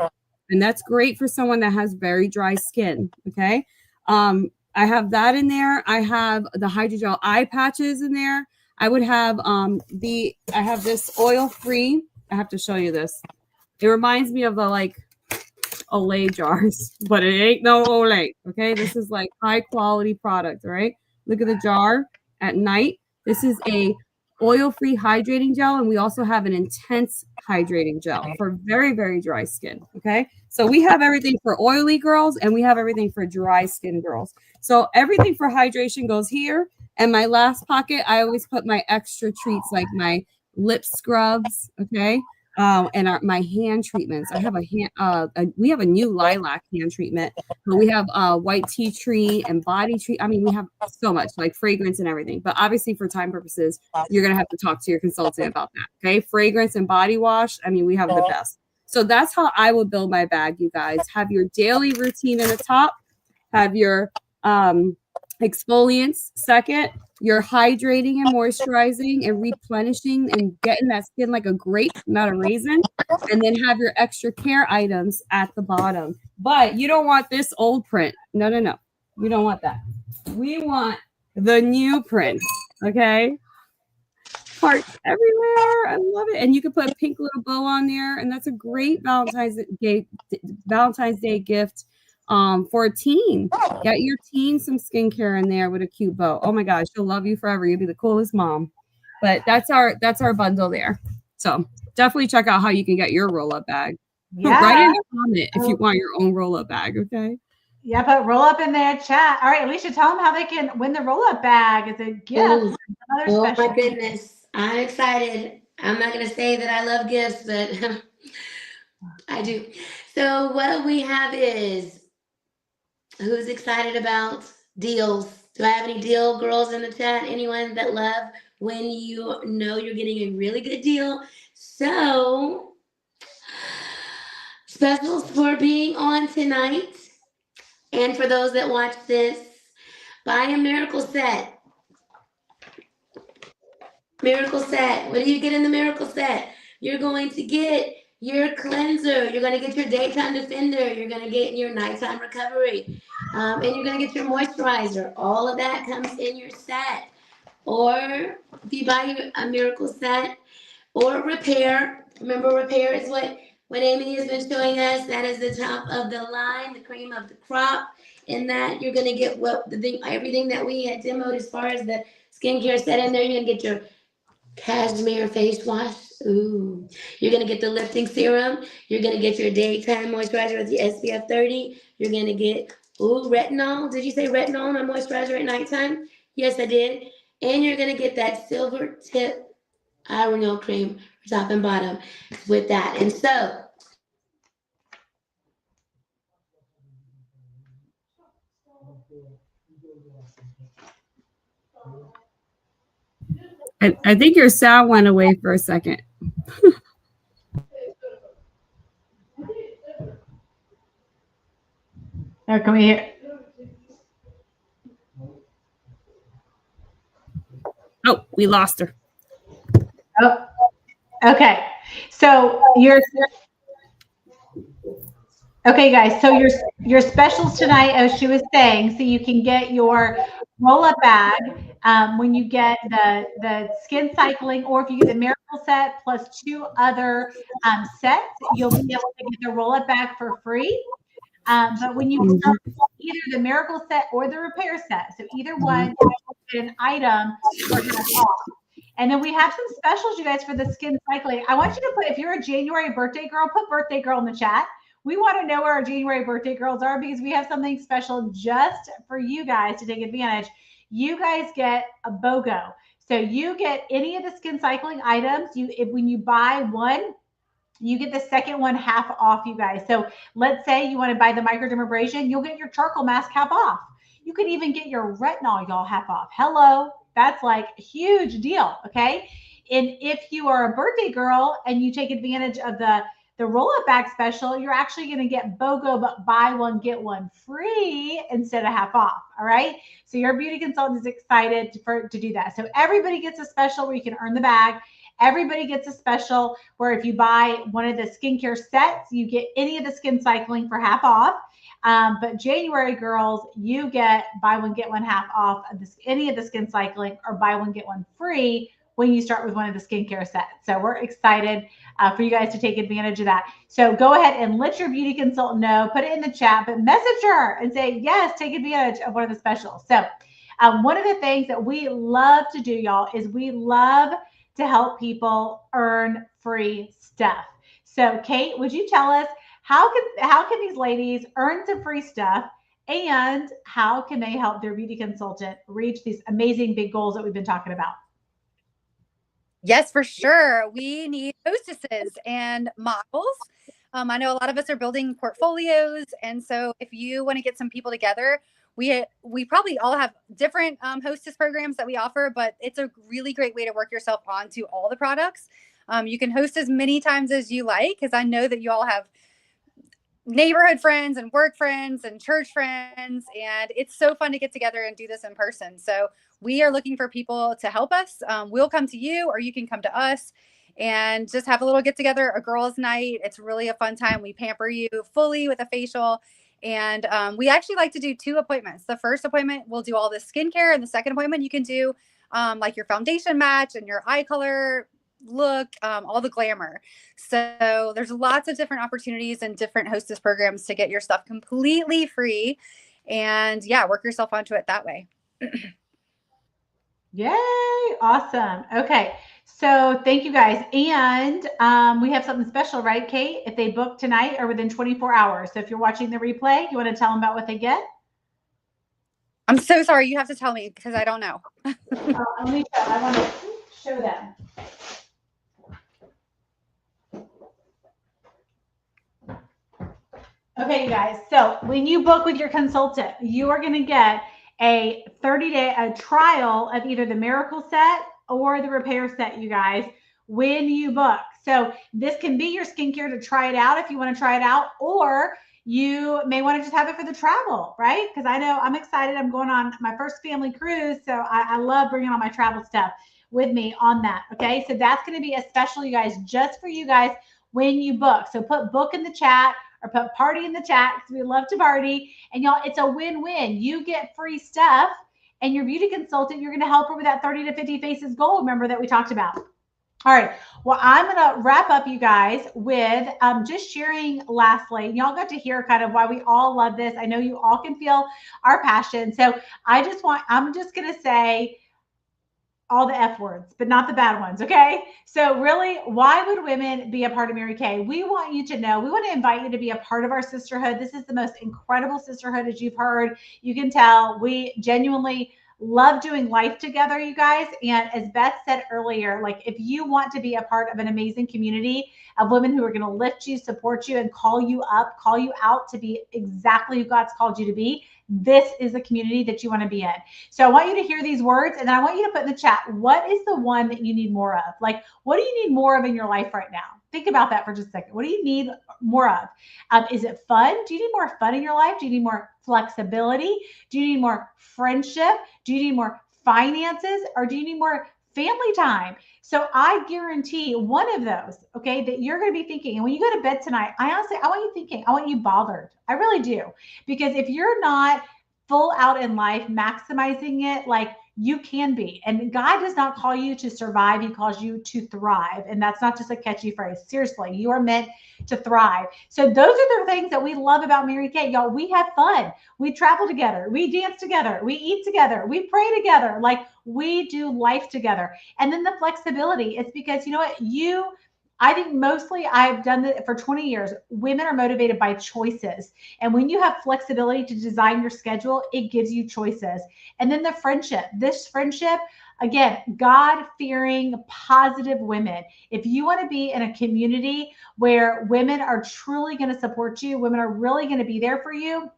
and that's great for someone that has very dry skin, okay? I have that in there. I have the hydrogel eye patches in there. I would have I have this oil-free. I have to show you this. It reminds me of the like Olay jars, but it ain't no Olay. Okay, this is like high quality product, right? Look at the jar at night. This is a oil-free hydrating gel, and we also have an intense hydrating gel for very, very dry skin. Okay, so we have everything for oily girls, and we have everything for dry skin girls. So everything for hydration goes here. And my last pocket, I always put my extra treats like my lip scrubs, okay, and my hand treatments. I have we have a new lilac hand treatment, but we have white tea tree and body tree. I mean, we have so much like fragrance and everything. But obviously, for time purposes, you're gonna have to talk to your consultant about that. Okay, fragrance and body wash. I mean, we have the best. So that's how I would build my bag, you guys. Have your daily routine in the top. Have your exfoliants second, you're hydrating and moisturizing and replenishing and getting that skin like a grape, not a raisin, and then have your extra care items at the bottom. But you don't want this old print. No, we don't want that. We want the new print, okay? Hearts everywhere. I love it. And you can put a pink little bow on there, and that's a great Valentine's Day gift. For a teen, get your teen some skincare in there with a cute bow. Oh my gosh, she'll love you forever. You'll be the coolest mom. But that's our bundle there. So definitely check out how you can get your roll-up bag. Yeah. Write in the comment if you want your own roll-up bag, okay? Yeah, but roll up in their chat. All right, Alicia, tell them how they can win the roll-up bag. It's a gift. Oh my goodness. I'm excited. I'm not going to say that I love gifts, but I do. So what we have is, who's excited about deals? Do I have any deal girls in the chat? Anyone that love when you know you're getting a really good deal? So, specials for being on tonight. And for those that watch this, buy a miracle set. Miracle set. What do you get in the miracle set? You're going to get your cleanser. You're going to get your daytime defender. You're going to get your nighttime recovery. And you're going to get your moisturizer. All of that comes in your set. Or if you buy a miracle set or repair, remember repair is what Amy has been showing us. That is the top of the line, the cream of the crop. In that you're going to get everything that we had demoed as far as the skincare set in there. You're going to get your cashmere face wash. Ooh. You're going to get the lifting serum. You're going to get your daytime moisturizer with the SPF 30. You're going to get, retinol. Did you say retinol on my moisturizer at nighttime? Yes, I did. And you're going to get that silver tip iron oil cream for top and bottom with that. And so, I think your sound went away for a second. Oh, can we hear? Oh, we lost her. Oh, okay. So okay, guys. So your specials tonight, as she was saying, so you can get your roll-up bag when you get the skin cycling, or if you get the miracle set plus 2 other sets, you'll be able to get the roll-up bag for free. But when you start either the miracle set or the repair set, so either one, you get an item for half off. And then we have some specials, you guys, for the skin cycling. I want you to put, if you're a January birthday girl, put birthday girl in the chat. We want to know where our January birthday girls are because we have something special just for you guys to take advantage. You guys get a BOGO. So you get any of the skin cycling items. When you buy one, you get the second one half off, you guys. So let's say you want to buy the microdermabrasion, you'll get your charcoal mask half off. You could even get your retinol, y'all, half off. Hello, that's like a huge deal, okay? And if you are a birthday girl and you take advantage of the roll-up bag special, you're actually going to get BOGO, but buy one, get one free instead of half off, all right? So your beauty consultant is excited to do that. So everybody gets a special where you can earn the bag. Everybody gets a special where if you buy one of the skincare sets, you get any of the skin cycling for half off. But January girls, you get buy one, get one half off of any of the skin cycling, or buy one, get one free when you start with one of the skincare sets. So we're excited for you guys to take advantage of that. So go ahead and let your beauty consultant know, put it in the chat, but message her and say, yes, take advantage of one of the specials. So one of the things that we love to do, y'all, is we love to help people earn free stuff. So Kate, would you tell us how can these ladies earn some free stuff, and how can they help their beauty consultant reach these amazing big goals that we've been talking about? Yes, for sure. We need hostesses and models. I know a lot of us are building portfolios, and so if you want to get some people together, we probably all have different hostess programs that we offer, but it's a really great way to work yourself onto all the products. You can host as many times as you like, because I know that you all have neighborhood friends and work friends and church friends, and it's so fun to get together and do this in person. So we are looking for people to help us. We'll come to you, or you can come to us and just have a little get together, a girls' night. It's really a fun time. We pamper you fully with a facial. And we actually like to do 2 appointments. The first appointment, we'll do all the skincare, and the second appointment, you can do like your foundation match and your eye color look, all the glamour. So there's lots of different opportunities and different hostess programs to get your stuff completely free, and work yourself onto it that way. Yay, awesome. Okay, so thank you guys. And we have something special, right, Kate? If they book tonight or within 24 hours. So if you're watching the replay, you want to tell them about what they get? I'm so sorry. You have to tell me because I don't know. I want to show them. Okay, you guys. So when you book with your consultant, you are going to get a 30-day trial of either the miracle set or the repair set, you guys, when you book. So this can be your skincare to try it out if you want to try it out, or you may want to just have it for the travel, right? Because I know I'm excited. I'm going on my first family cruise, so I love bringing all my travel stuff with me on that. Okay, so that's going to be a special, you guys, just for you guys when you book. So put book in the chat, or put party in the chat, because we love to party. And y'all, it's a win-win. You get free stuff, and your beauty consultant, you're going to help her with that 30 to 50 faces goal, remember, that we talked about. All right. Well, I'm going to wrap up, you guys, with just sharing lastly. Y'all got to hear kind of why we all love this. I know you all can feel our passion. So I'm just going to say all the F words, but not the bad ones. Okay. So really, why would women be a part of Mary Kay? We want you to know, we want to invite you to be a part of our sisterhood. This is the most incredible sisterhood, as you've heard. You can tell we genuinely love doing life together, you guys. And as Beth said earlier, like, if you want to be a part of an amazing community of women who are going to lift you, support you, and call you up, call you out to be exactly who God's called you to be, this is the community that you want to be in. So I want you to hear these words, and then I want you to put in the chat, what is the one that you need more of? Like, what do you need more of in your life right now? Think about that for just a second. What do you need more of? Is it fun? Do you need more fun in your life? Do you need more flexibility? Do you need more friendship? Do you need more finances? Or do you need more family time. So I guarantee one of those, okay, that you're going to be thinking. And when you go to bed tonight, I want you thinking, I want you bothered. I really do. Because if you're not full out in life, maximizing it, like you can be. And God does not call you to survive. He calls you to thrive. And that's not just a catchy phrase. Seriously, you are meant to thrive. So those are the things that we love about Mary Kay. Y'all, we have fun. We travel together. We dance together. We eat together. We pray together. Like we do life together. And then the flexibility, it's because you know what? I think mostly I've done it for 20 years. Women are motivated by choices. And when you have flexibility to design your schedule, it gives you choices. And then the friendship, this friendship, again, God-fearing, positive women. If you want to be in a community where women are truly going to support you, women are really going to be there for you,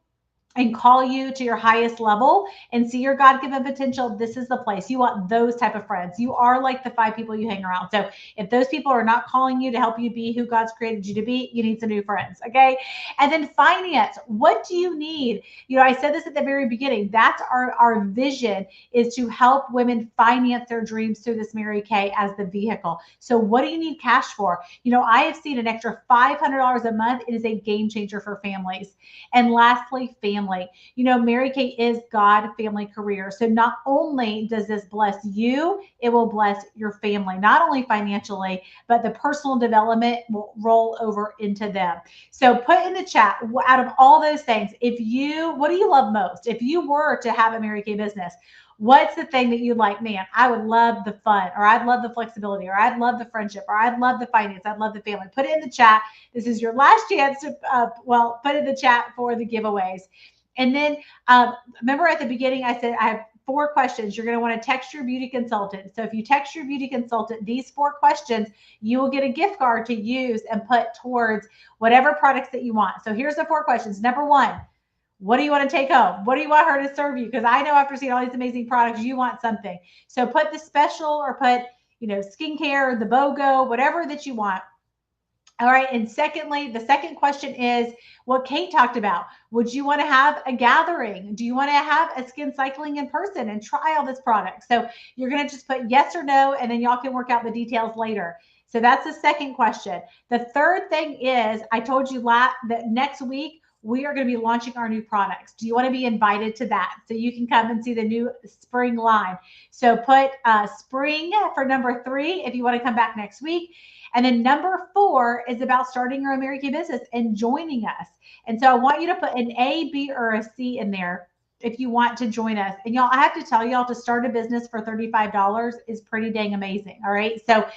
and call you to your highest level and see your God-given potential, this is the place. You want those type of friends. You are like the 5 people you hang around. So if those people are not calling you to help you be who God's created you to be, you need some new friends, okay? And then finance, what do you need? You know, I said this at the very beginning. That's our vision, is to help women finance their dreams through this Mary Kay as the vehicle. So what do you need cash for? You know, I have seen an extra $500 a month. It is a game changer for families. And lastly, family. You know, Mary Kay is God, family, career. So not only does this bless you, it will bless your family, not only financially, but the personal development will roll over into them. So put in the chat, out of all those things, what do you love most? If you were to have a Mary Kay business, what's the thing that you like? Man, I would love the fun, or I'd love the flexibility, or I'd love the friendship, or I'd love the finance, I'd love the family. Put it in the chat. This is your last chance to, put in the chat for the giveaways. And then remember at the beginning, I said I have 4 questions. You're going to want to text your beauty consultant. So if you text your beauty consultant these 4 questions, you will get a gift card to use and put towards whatever products that you want. So here's the 4 questions. Number 1, what do you want to take home? What do you want her to serve you? Because I know after seeing all these amazing products, you want something. So put the special, or put, you know, skincare, the BOGO, whatever that you want. All right. And secondly, the second question is what Kate talked about. Would you want to have a gathering? Do you want to have a skin cycling in person and try all this product? So you're going to just put yes or no, and then y'all can work out the details later. So that's the second question. The third thing is, I told you that next week, we are going to be launching our new products. Do you want to be invited to that? So you can come and see the new spring line. So put spring for number 3 if you want to come back next week. And then number 4 is about starting your own Mary Kay business and joining us. And so I want you to put an A, B, or a C in there if you want to join us. And y'all, I have to tell y'all, to start a business for $35 is pretty dang amazing. All right. So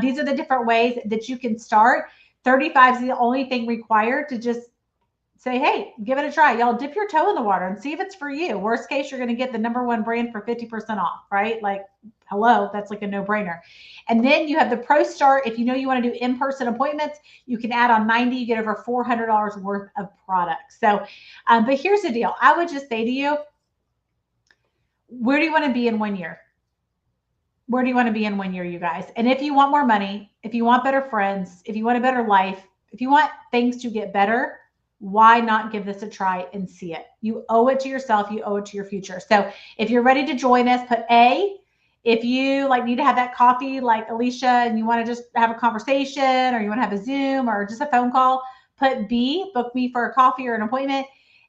these are the different ways that you can start. 35 is the only thing required to just say, hey, give it a try. Y'all dip your toe in the water and see if it's for you. Worst case, you're going to get the #1 brand for 50% off, right? Like, hello, that's like a no-brainer. And then you have the Pro Start. If you know you want to do in-person appointments, you can add on 90, you get over $400 worth of products. So, but here's the deal. I would just say to you, where do you want to be in 1 year? Where do you want to be in 1 year, you guys? And if you want more money, if you want better friends, if you want a better life, if you want things to get better, why not give this a try and see it? You owe it to yourself. You owe it to your future. So if you're ready to join us, put A. If you need to have that coffee like Alicia and you want to just have a conversation, or you want to have a Zoom or just a phone call, put B, book me for a coffee or an appointment.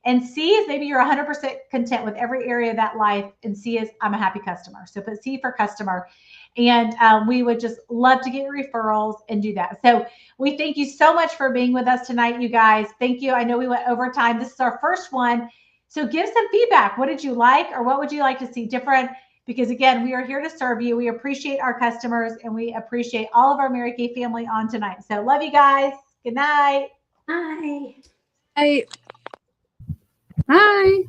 And C is maybe you're 100% content with every area of that life. And C is I'm a happy customer. So put C for customer. And we would just love to get referrals and do that. So we thank you so much for being with us tonight, you guys. Thank you. I know we went over time. This is our first one. So give some feedback. What did you like, or what would you like to see different? Because again, we are here to serve you. We appreciate our customers, and we appreciate all of our Mary Kay family on tonight. So love you guys. Good night. Bye. I Hi.